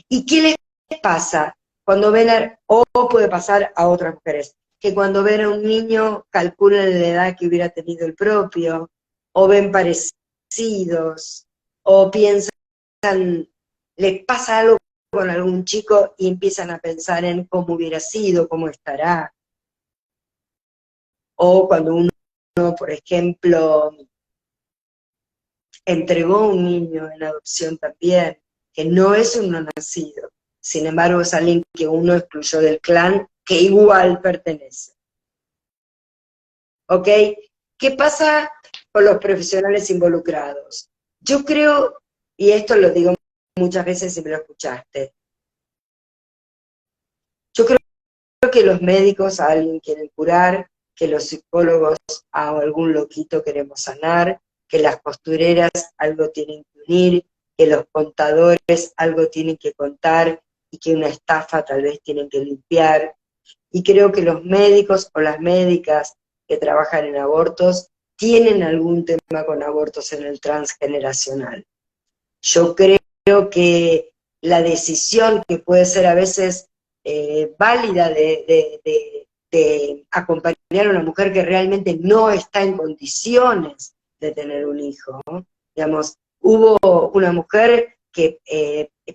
¿Y qué les pasa cuando ven o puede pasar a otras mujeres, que cuando ven a un niño calculan la edad que hubiera tenido el propio, o ven parecidos, o piensan, les pasa algo con algún chico y empiezan a pensar en cómo hubiera sido, cómo estará, o cuando uno, por ejemplo, entregó un niño en adopción también, que no es un no nacido, sin embargo es alguien que uno excluyó del clan, que igual pertenece. ¿Ok? ¿Qué pasa con los profesionales involucrados? Yo creo, y esto lo digo muchas veces si me lo escuchaste, yo creo que los médicos a alguien quieren curar, que los psicólogos a algún loquito queremos sanar, que las costureras algo tienen que unir, que los contadores algo tienen que contar y que una estafa tal vez tienen que limpiar. Y creo que los médicos o las médicas que trabajan en abortos tienen algún tema con abortos en el transgeneracional. Yo creo que la decisión que puede ser a veces válida de acompañar a una mujer que realmente no está en condiciones de tener un hijo, ¿no? Digamos, hubo una mujer que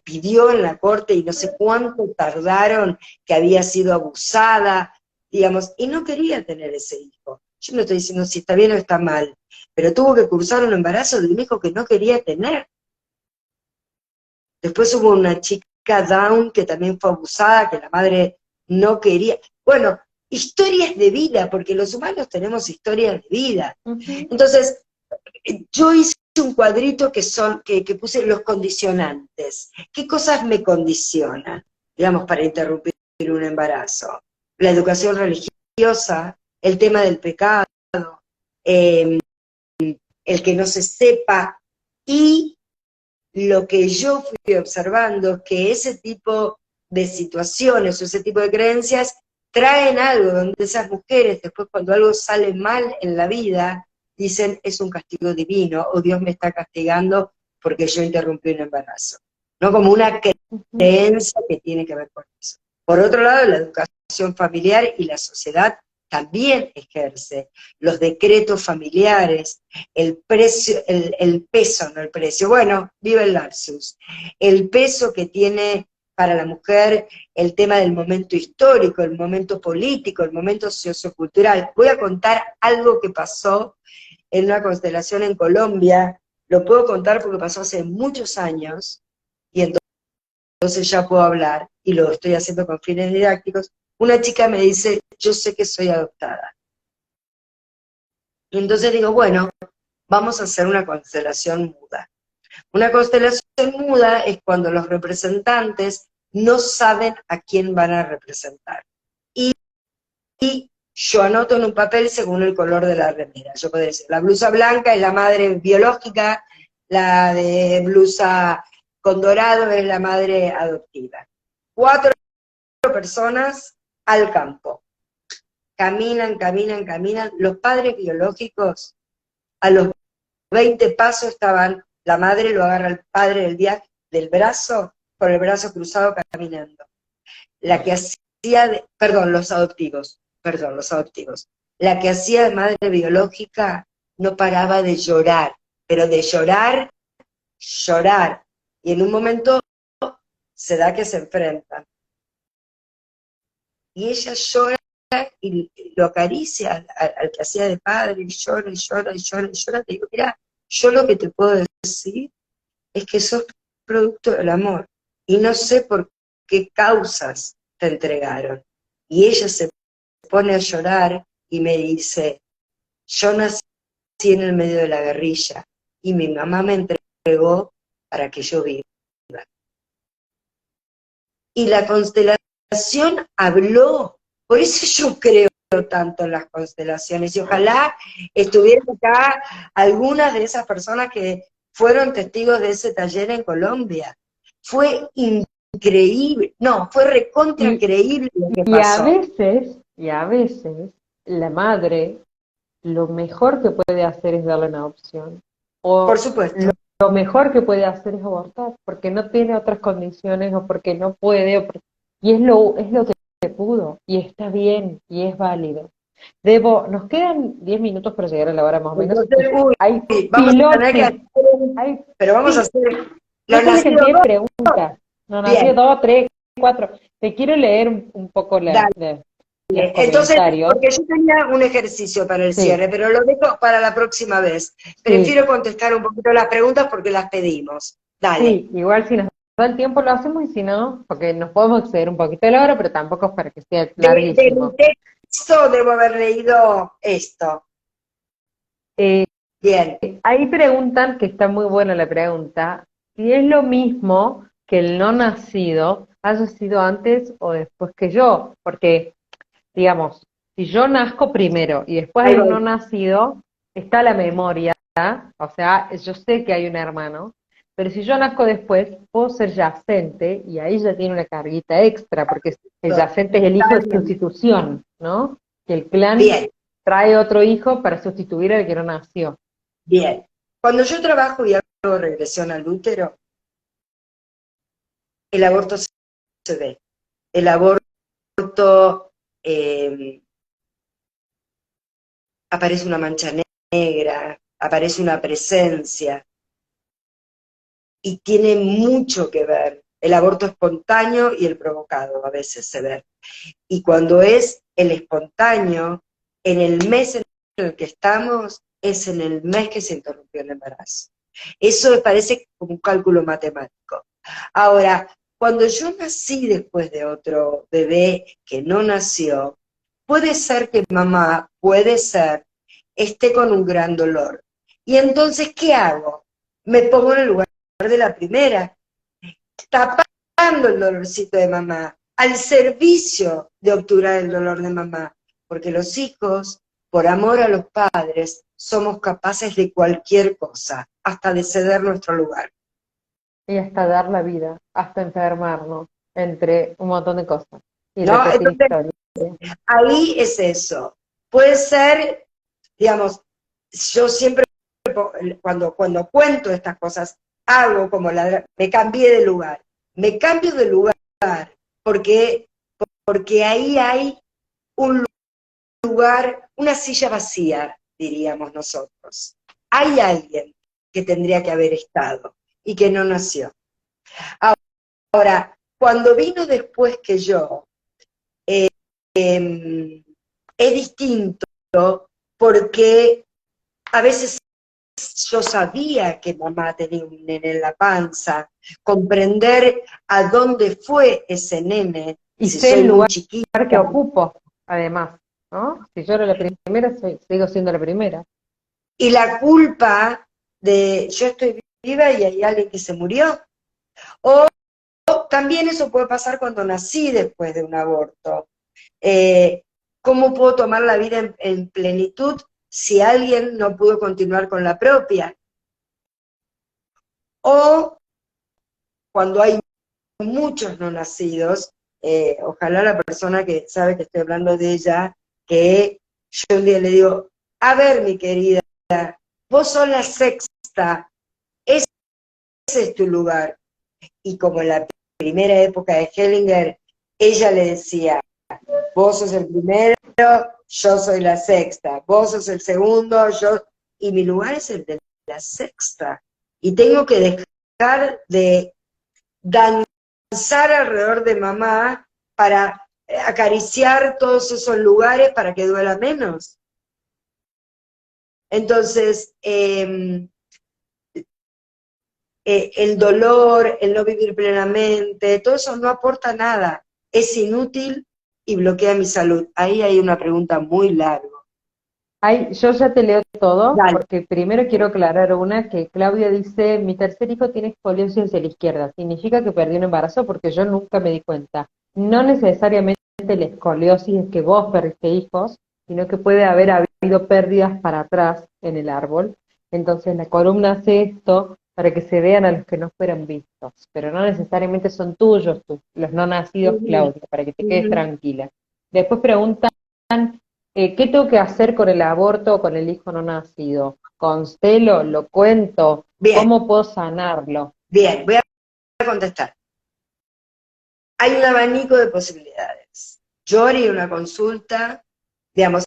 pidió en la corte y no sé cuánto tardaron, que había sido abusada, digamos, y no quería tener ese hijo. Yo no estoy diciendo si está bien o está mal, pero tuvo que cursar un embarazo de un hijo que no quería tener. Después hubo una chica down que también fue abusada, que la madre no quería. Bueno, historias de vida, porque los humanos tenemos historias de vida. Ujú. Entonces, yo hice un cuadrito que puse los condicionantes. ¿Qué cosas me condicionan, digamos, para interrumpir un embarazo? La educación religiosa, el tema del pecado, eh, el que no se sepa, y lo que yo fui observando es que ese tipo de situaciones o ese tipo de creencias traen algo donde esas mujeres, después cuando algo sale mal en la vida, dicen es un castigo divino o Dios me está castigando porque yo interrumpí un embarazo. No como una Ujú. creencia que tiene que ver con eso. Por otro lado, la educación familiar y la sociedad también ejerce los decretos familiares, el precio, el peso, no el precio, bueno, vive el lapsus, el peso que tiene para la mujer el tema del momento histórico, el momento político, el momento sociocultural. Voy a contar algo que pasó en una constelación en Colombia, lo puedo contar porque pasó hace muchos años, y entonces ya puedo hablar, y lo estoy haciendo con fines didácticos. Una chica me dice, yo sé que soy adoptada. Y entonces digo, bueno, vamos a hacer una constelación muda. Una constelación muda es cuando los representantes no saben a quién van a representar. Y yo anoto en un papel según el color de la remera. Yo puedo decir, la blusa blanca es la madre biológica, la de blusa con dorado es la madre adoptiva. 4 personas al campo. Caminan, caminan, caminan. Los padres biológicos, a los 20 pasos estaban, la madre lo agarra al padre del viaje del brazo, con el brazo cruzado caminando. La que hacía, los adoptivos. La que hacía de madre biológica no paraba de llorar, pero de llorar, llorar. Y en un momento se da que se enfrentan. Y ella llora y lo acaricia al que hacía de padre, y llora, y llora, y llora, y llora. Te digo, mira, yo lo que te puedo decir es que sos producto del amor. Y no sé por qué causas te entregaron. Y ella se pone a llorar y me dice, yo nací en el medio de la guerrilla y mi mamá me entregó para que yo viva. Y la constelación habló, por eso yo creo tanto en las constelaciones, y ojalá estuvieran acá algunas de esas personas que fueron testigos de ese taller en Colombia. Fue increíble, no, fue recontra Y, increíble lo que pasó. y a veces, la madre lo mejor que puede hacer es darle una opción. Por O supuesto, lo mejor que puede hacer es abortar, porque no tiene otras condiciones o porque no puede, y es lo que pudo, y está bien, y es válido. Nos quedan 10 minutos para llegar a la hora más o menos, entonces, y hay vamos a tener que pilotes, hacer, hay, pero vamos a sí, hacer no los sé la nacidos cantidad de dos, preguntas, no, nació bien, 2, 3, 4. Te quiero leer un poco dale. los Entonces, comentarios. porque yo tenía un ejercicio para el Sí, cierre, pero lo dejo para la próxima vez. sí. Prefiero contestar un poquito las preguntas porque las pedimos. Dale. Sí, igual si nos da el tiempo lo hacemos y si no, porque nos podemos exceder un poquito de la hora, pero tampoco es para que sea De mi larguísimo. texto debo haber leído esto. Eh, Bien. Ahí preguntan, que está muy buena la pregunta, si es lo mismo que el no nacido haya sido antes o después que yo, porque, digamos, si yo nazco primero y después Ahí hay un no voy. nacido, está la memoria, o sea, yo sé que hay un hermano, pero si yo nazco después, puedo ser yacente y ahí ya tiene una carguita extra, porque el yacente es el Está hijo de bien. sustitución, ¿no? Que el clan Bien, trae otro hijo para sustituir al que no nació. bien. Cuando yo trabajo y hago regresión al útero, el aborto se ve. El aborto eh, aparece una mancha negra, aparece una presencia, y tiene mucho que ver. El aborto espontáneo y el provocado a veces se ve. Y cuando es el espontáneo, en el mes en el que estamos, es en el mes que se interrumpió el embarazo. Eso me parece como un cálculo matemático. Ahora, cuando yo nací después de otro bebé que no nació, puede ser que mamá, puede ser, esté con un gran dolor. Y entonces, ¿qué hago? Me pongo en el lugar de la primera, tapando el dolorcito de mamá, al servicio de obturar el dolor de mamá, porque los hijos, por amor a los padres, somos capaces de cualquier cosa, hasta de ceder nuestro lugar. Y hasta dar la vida, hasta enfermarnos, entre un montón de cosas, y ¿No? repetir Entonces, historias. Ahí es eso. Puede ser, digamos, yo siempre cuando cuento estas cosas, hago como me cambié de lugar. Me cambio de lugar porque, porque ahí hay un lugar, una silla vacía, diríamos nosotros. Hay alguien que tendría que haber estado y que no nació. Ahora, cuando vino después que yo, es distinto porque a veces yo sabía que mamá tenía un nene en la panza, comprender a dónde fue ese nene, Y si sé soy el muy lugar chiquita. que ocupo, además, ¿no? Si yo era la primera, sigo siendo la primera. Y la culpa de yo estoy viva y hay alguien que se murió. O también eso puede pasar cuando nací después de un aborto. ¿Cómo puedo tomar la vida en plenitud si alguien no pudo continuar con la propia? O cuando hay muchos no nacidos, ojalá la persona que sabe que estoy hablando de ella, que yo un día le digo, a ver mi querida, vos sos la sexta, ese es tu lugar. Y como en la primera época de Hellinger, ella le decía, vos sos el primero, yo soy la sexta, vos sos el segundo, y mi lugar es el de la sexta. Y tengo que dejar de danzar alrededor de mamá para acariciar todos esos lugares para que duela menos. Entonces, el dolor, el no vivir plenamente, todo eso no aporta nada, es inútil y bloquea mi salud. Ahí hay una pregunta muy larga. Ay, yo ya te leo todo, Dale. porque primero quiero aclarar una que Claudia dice, mi tercer hijo tiene escoliosis hacia la izquierda, significa que perdió un embarazo porque yo nunca me di cuenta. No necesariamente la escoliosis es que vos perdiste hijos, sino que puede haber habido pérdidas para atrás en el árbol. Entonces la columna hace esto para que se vean a los que no fueran vistos, pero no necesariamente son tuyos, los no nacidos, Ujú, Claudia, para que te quedes ujú. tranquila. Después preguntan ¿qué tengo que hacer con el aborto o con el hijo no nacido? ¿Constelo? ¿Lo cuento? Bien, ¿Cómo puedo sanarlo? bien, voy a contestar. Hay un abanico de posibilidades. Yo haría una consulta, digamos,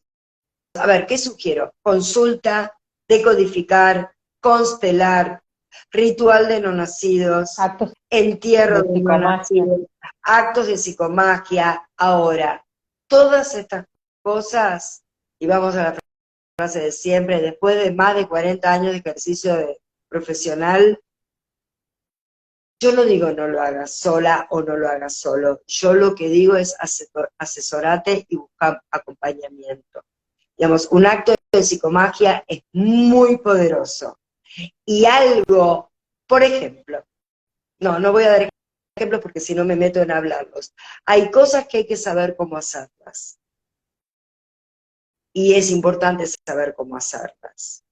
a ver, ¿qué sugiero? Consulta, decodificar, constelar, ritual de no nacidos, Actos entierro de de no psicomagia. nacidos, actos de psicomagia. Ahora, todas estas cosas, y vamos a la frase de siempre, después de más de 40 años de ejercicio profesional, yo no digo no lo hagas sola o no lo hagas solo. Yo lo que digo es asesorate y busca acompañamiento. Digamos, un acto de psicomagia es muy poderoso. Y algo, por ejemplo, no voy a dar ejemplos porque si no me meto en hablarlos. Hay cosas que hay que saber cómo hacerlas. Y es importante saber cómo hacerlas.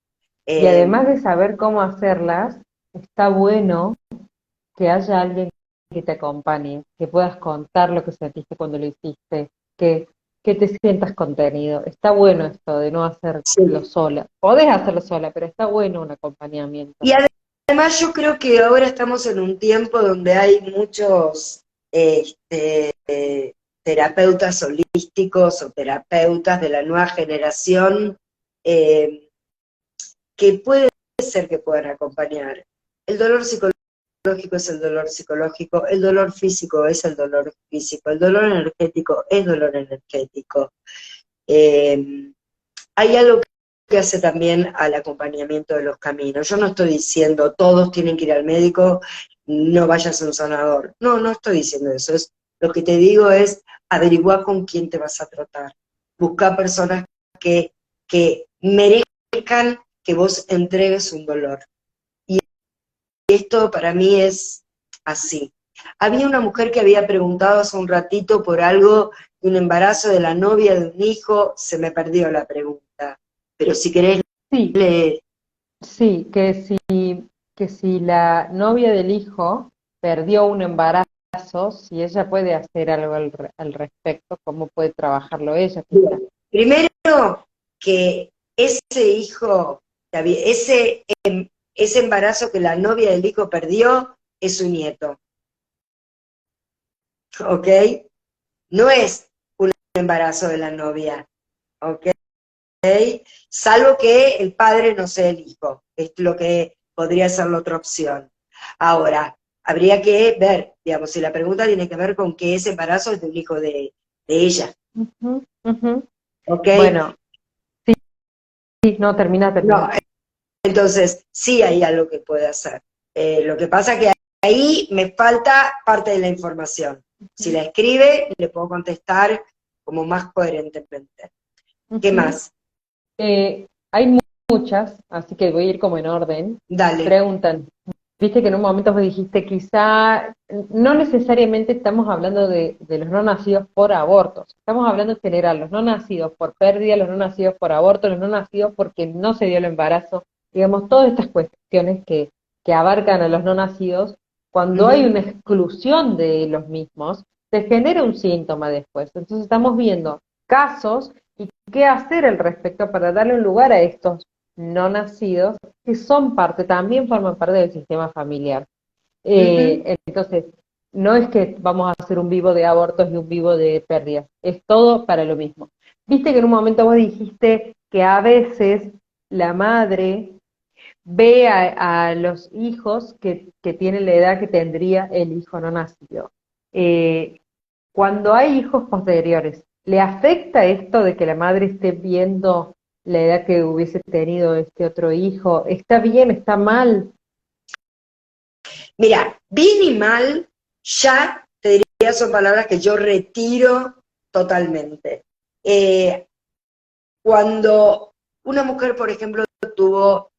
Y además Eh, de saber cómo hacerlas, está bueno que haya alguien que te acompañe, que puedas contar lo que sentiste cuando lo hiciste, que, que te sientas contenido. Está bueno esto de no hacerlo sí. sola. Podés hacerlo sola, pero está bueno un acompañamiento. Y además yo creo que ahora estamos en un tiempo donde hay muchos terapeutas holísticos o terapeutas de la nueva generación eh, que puede ser que puedan acompañar. El dolor psicológico es el dolor psicológico, el dolor físico es el dolor físico, el dolor energético es dolor energético. Eh, Hay algo que hace también al acompañamiento de los caminos. Yo no estoy diciendo todos tienen que ir al médico, no vayas a un sanador. No, no estoy diciendo eso. Lo que te digo es averiguar con quién te vas a tratar. Buscar personas que merezcan que vos entregues un dolor. Y esto para mí es así. Había una mujer que había preguntado hace un ratito por algo de un embarazo de la novia de un hijo, se me perdió la pregunta. Pero si querés, Sí, le... sí, que si la novia del hijo perdió un embarazo casos, si ella puede hacer algo al respecto, cómo puede trabajarlo ella, quizás. Bien. Primero, que ese hijo, ese embarazo que la novia del hijo perdió, es su nieto, ¿ok? No es un embarazo de la novia, ¿ok? Salvo que el padre no sea el hijo, es lo que podría ser la otra opción. Ahora, habría que ver, digamos, si la pregunta tiene que ver con que ese embarazo es de un hijo de ella, Ujú, ujú. ¿ok? Bueno, sí, no, termina. No, entonces sí hay algo que puede hacer. Lo que pasa que ahí me falta parte de la información. Si la escribe, le puedo contestar como más coherentemente. ¿Qué Ujú. más? Hay muchas, así que voy a ir como en orden. Dale. Preguntan, viste que en un momento vos dijiste, quizá no necesariamente estamos hablando de los no nacidos por abortos, estamos hablando en general, los no nacidos por pérdida, los no nacidos por aborto, los no nacidos porque no se dio el embarazo, digamos, todas estas cuestiones que abarcan a los no nacidos, cuando hay Ujú. una exclusión de los mismos, se genera un síntoma después. Entonces estamos viendo casos y qué hacer al respecto para darle un lugar a estos no nacidos que son parte, también forman parte del sistema familiar. Ujú. Entonces, no es que vamos a hacer un vivo de abortos y un vivo de pérdidas, es todo para lo mismo. Viste que en un momento vos dijiste que a veces la madre ve a los hijos que tienen la edad que tendría el hijo no nacido. Eh, Cuando hay hijos posteriores, ¿le afecta esto de que la madre esté viendo la edad que hubiese tenido este otro hijo? ¿Está bien, está mal? Mira, bien y mal, ya te diría, son palabras que yo retiro totalmente. Eh, Cuando una mujer, por ejemplo, tuvo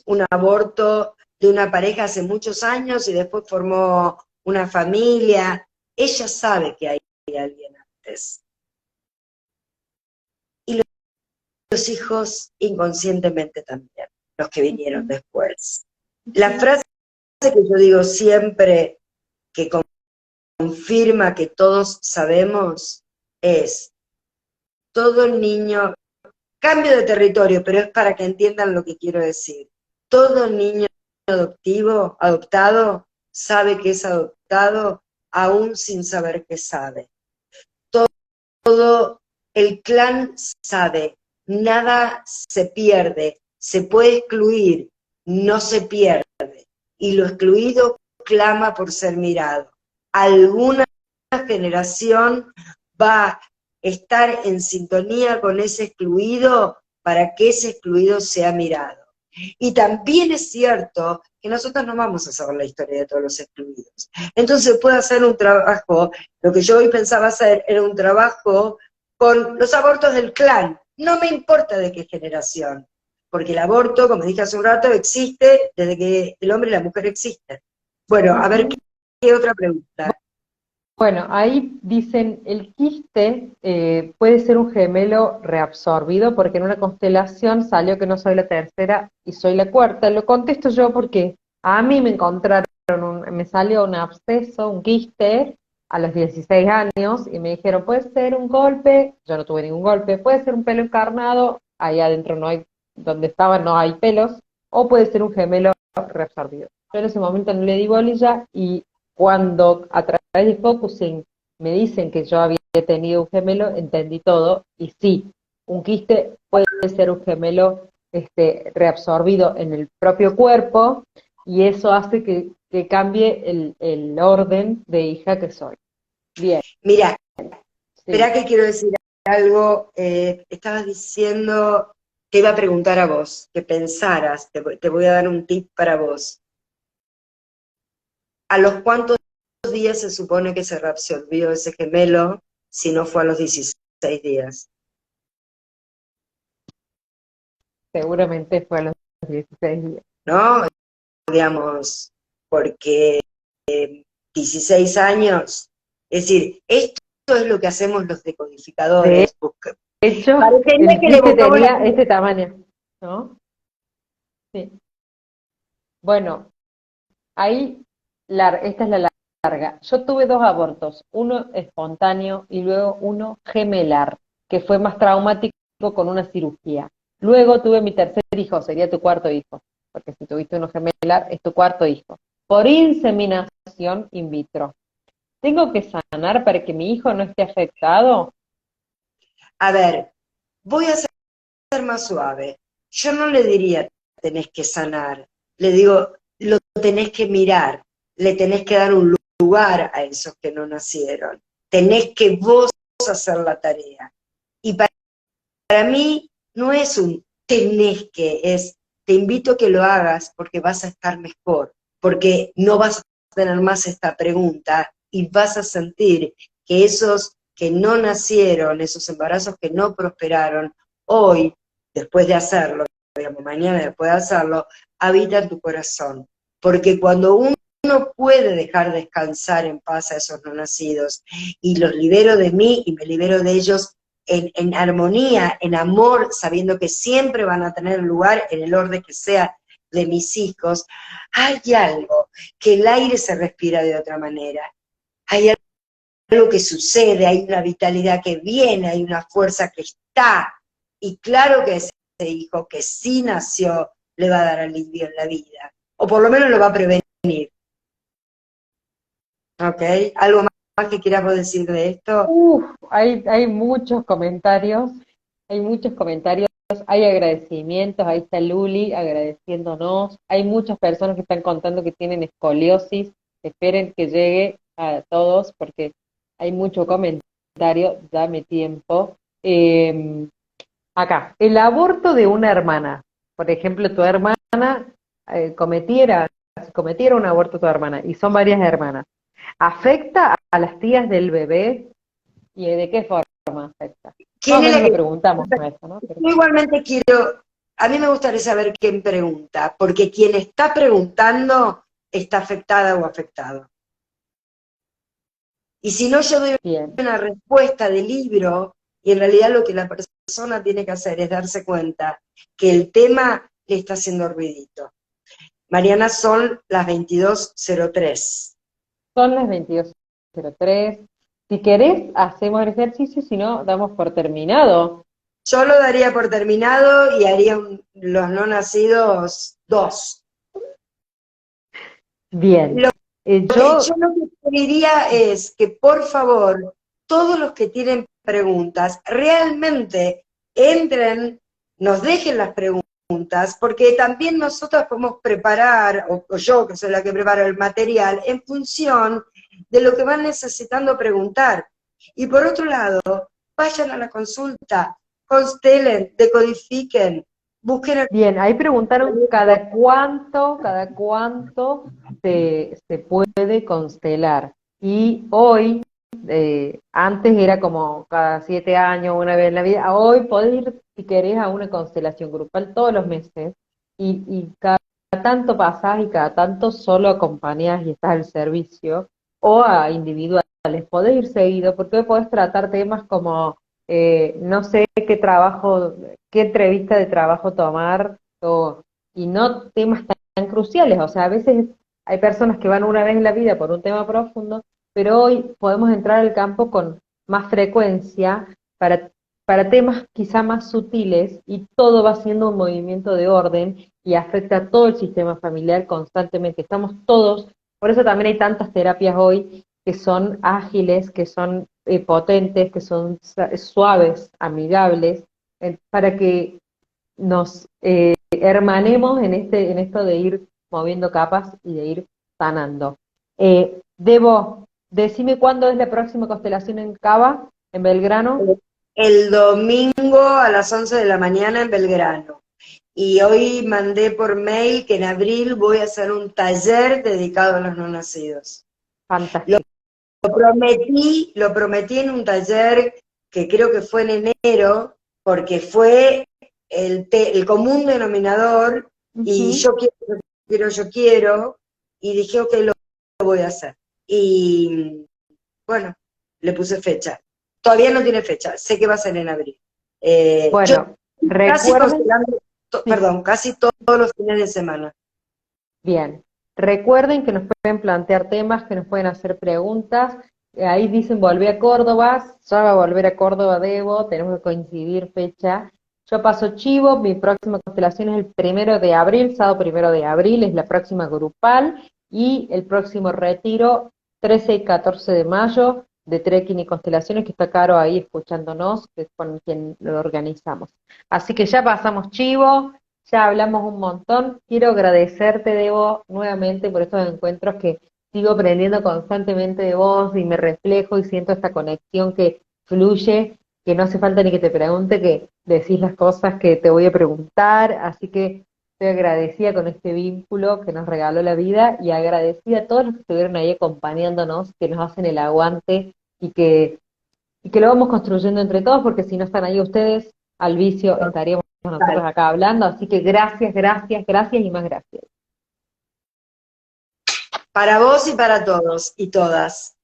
un aborto de una pareja hace muchos años y después formó una familia, ella sabe que hay alguien antes. Y los hijos inconscientemente también, los que vinieron Ujú, después. La ujú. frase que yo digo siempre, que confirma que todos sabemos, es: todo niño, cambio de territorio, pero es para que entiendan lo que quiero decir. Todo niño adoptado, sabe que es adoptado, aún sin saber que sabe. Todo el clan sabe, nada se pierde, se puede excluir, no se pierde. Y lo excluido clama por ser mirado. Alguna generación va a estar en sintonía con ese excluido para que ese excluido sea mirado. Y también es cierto que nosotros no vamos a saber la historia de todos los excluidos. Entonces puede hacer un trabajo, lo que yo hoy pensaba hacer era un trabajo con los abortos del clan. No me importa de qué generación, porque el aborto, como dije hace un rato, existe desde que el hombre y la mujer existen. Bueno, a ver, Ujú. ¿qué otra pregunta? Bueno, ahí dicen, el quiste puede ser un gemelo reabsorbido porque en una constelación salió que no soy la tercera y soy la cuarta. Lo contesto yo porque a mí me encontraron, me salió un absceso, un quiste a los 16 años y me dijeron, puede ser un golpe, yo no tuve ningún golpe, puede ser un pelo encarnado, ahí adentro no hay, donde estaba no hay pelos, o puede ser un gemelo reabsorbido. Yo en ese momento no le di bolilla y cuando a través de Focusing me dicen que yo había tenido un gemelo, entendí todo y sí, un quiste puede ser un gemelo reabsorbido en el propio cuerpo y eso hace que cambie el orden de hija que soy. Bien, Mira, sí. espera que quiero decir algo. Estabas diciendo que iba a preguntar a vos, que pensaras, te voy a dar un tip para vos. ¿A los cuántos días se supone que se reabsorbió ese gemelo si no fue a los 16 días? Seguramente fue a los 16 días. ¿No? Digamos, porque 16 años, es decir, esto es lo que hacemos los De decodificadores. hecho, Parecería el que le quiste evocamos la... tenía este tamaño, ¿no? Sí. Bueno, ahí esta es la larga. Yo tuve 2 abortos, uno espontáneo y luego uno gemelar, que fue más traumático con una cirugía. Luego tuve mi tercer hijo, sería tu cuarto hijo, porque si tuviste uno gemelar, es tu cuarto hijo. Por inseminación in vitro. ¿Tengo que sanar para que mi hijo no esté afectado? A ver, voy a ser más suave. Yo no le diría tenés que sanar, le digo lo tenés que mirar, le tenés que dar un lugar a esos que no nacieron, tenés que vos hacer la tarea. Y para mí no es un tenés que, es te invito a que lo hagas porque vas a estar mejor, porque no vas a tener más esta pregunta y vas a sentir que esos que no nacieron, esos embarazos que no prosperaron, hoy, después de hacerlo, digamos, mañana después de hacerlo, habitan tu corazón. Porque cuando uno puede dejar descansar en paz a esos no nacidos y los libero de mí y me libero de ellos en armonía, en amor, sabiendo que siempre van a tener lugar en el orden que sea de mis hijos, hay algo, que el aire se respira de otra manera, hay algo que sucede, hay una vitalidad que viene, hay una fuerza que está, y claro que ese hijo que sí nació le va a dar alivio en la vida, o por lo menos lo va a prevenir, ¿ok? ¿Algo más que quieras vos decir de esto? Hay muchos comentarios, hay agradecimientos, ahí está Luli agradeciéndonos, hay muchas personas que están contando que tienen escoliosis, esperen que llegue a todos porque hay mucho comentario, dame tiempo. Acá, el aborto de una hermana, por ejemplo, tu hermana cometiera un aborto tu hermana, y son varias hermanas, ¿afecta a las tías del bebé? ¿Y de qué forma afecta? Más o ¿Quién es menos la lo que preguntamos eso, ¿no? Yo igualmente quiero, a mí me gustaría saber quién pregunta, porque quien está preguntando está afectada o afectado. Y si no, yo doy Bien, una respuesta de libro, y en realidad lo que la persona tiene que hacer es darse cuenta que el tema le está haciendo ruidito. Mariana, son las 22:03. son las 22:03. Si querés, hacemos el ejercicio, si no, damos por terminado. Yo lo daría por terminado y haría los no nacidos 2. Bien. Yo lo que pediría es que, por favor, todos los que tienen preguntas, realmente entren, nos dejen las preguntas, porque también nosotros podemos preparar, o yo que soy la que preparo el material, en función de lo que van necesitando preguntar. Y por otro lado, vayan a la consulta, constelen, decodifiquen, busquen Bien, ahí preguntaron el... cada cuánto se puede constelar. Y hoy, antes era como cada 7 años, una vez en la vida, hoy podés ir, si querés, a una constelación grupal todos los meses, y cada tanto pasás y cada tanto solo acompañás y estás al servicio, o a individuales. Podés ir seguido, porque hoy podés tratar temas como, no sé qué trabajo, qué entrevista de trabajo tomar, y no temas tan cruciales. O sea, a veces hay personas que van una vez en la vida por un tema profundo, pero hoy podemos entrar al campo con más frecuencia para temas quizá más sutiles, y todo va siendo un movimiento de orden y afecta a todo el sistema familiar constantemente. Estamos todos, por eso también hay tantas terapias hoy que son ágiles, que son potentes, que son suaves, amigables, para que nos hermanemos en esto de ir moviendo capas y de ir sanando. Debo, decime cuándo es la próxima constelación en Cava, en Belgrano. El domingo a las 11 de la mañana en Belgrano. Y hoy mandé por mail que en abril voy a hacer un taller dedicado a los no nacidos. Lo, Fantástico. lo prometí en un taller que creo que fue en enero, porque fue el común denominador, y Ujú. yo quiero, y dije, ok, lo voy a hacer. Y bueno, le puse fecha. Todavía no tiene fecha, sé que va a ser en abril. Yo Bueno, casi recuerden, constelando, sí, perdón, casi todos los fines de semana. bien. Recuerden que nos pueden plantear temas, que nos pueden hacer preguntas. Ahí dicen volví a Córdoba, ya va a volver a Córdoba Debo, tenemos que coincidir fecha. Yo paso chivo, mi próxima constelación es el 1 de abril, sábado 1 de abril, es la próxima grupal, y el próximo retiro 13 y 14 de mayo de Trekking y Constelaciones, que está Caro ahí escuchándonos, que es con quien lo organizamos. Así que ya pasamos chivo, ya hablamos un montón. Quiero agradecerte, Debo, nuevamente por estos encuentros que sigo aprendiendo constantemente de vos y me reflejo y siento esta conexión que fluye, que no hace falta ni que te pregunte, que decís las cosas que te voy a preguntar. Así que estoy agradecida con este vínculo que nos regaló la vida y agradecida a todos los que estuvieron ahí acompañándonos, que nos hacen el aguante y que y que lo vamos construyendo entre todos, porque si no están ahí ustedes, al vicio estaríamos nosotros acá hablando, así que gracias, gracias, gracias y más gracias. Para vos y para todos y todas.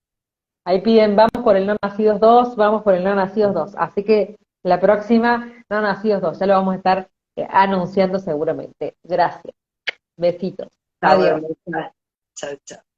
Ahí piden, vamos por el no nacidos 2, vamos por el no nacidos 2, así que la próxima, no nacidos 2, ya lo vamos a estar anunciando seguramente. Gracias, besitos, Chao, adiós. hermosa. Chao, chao.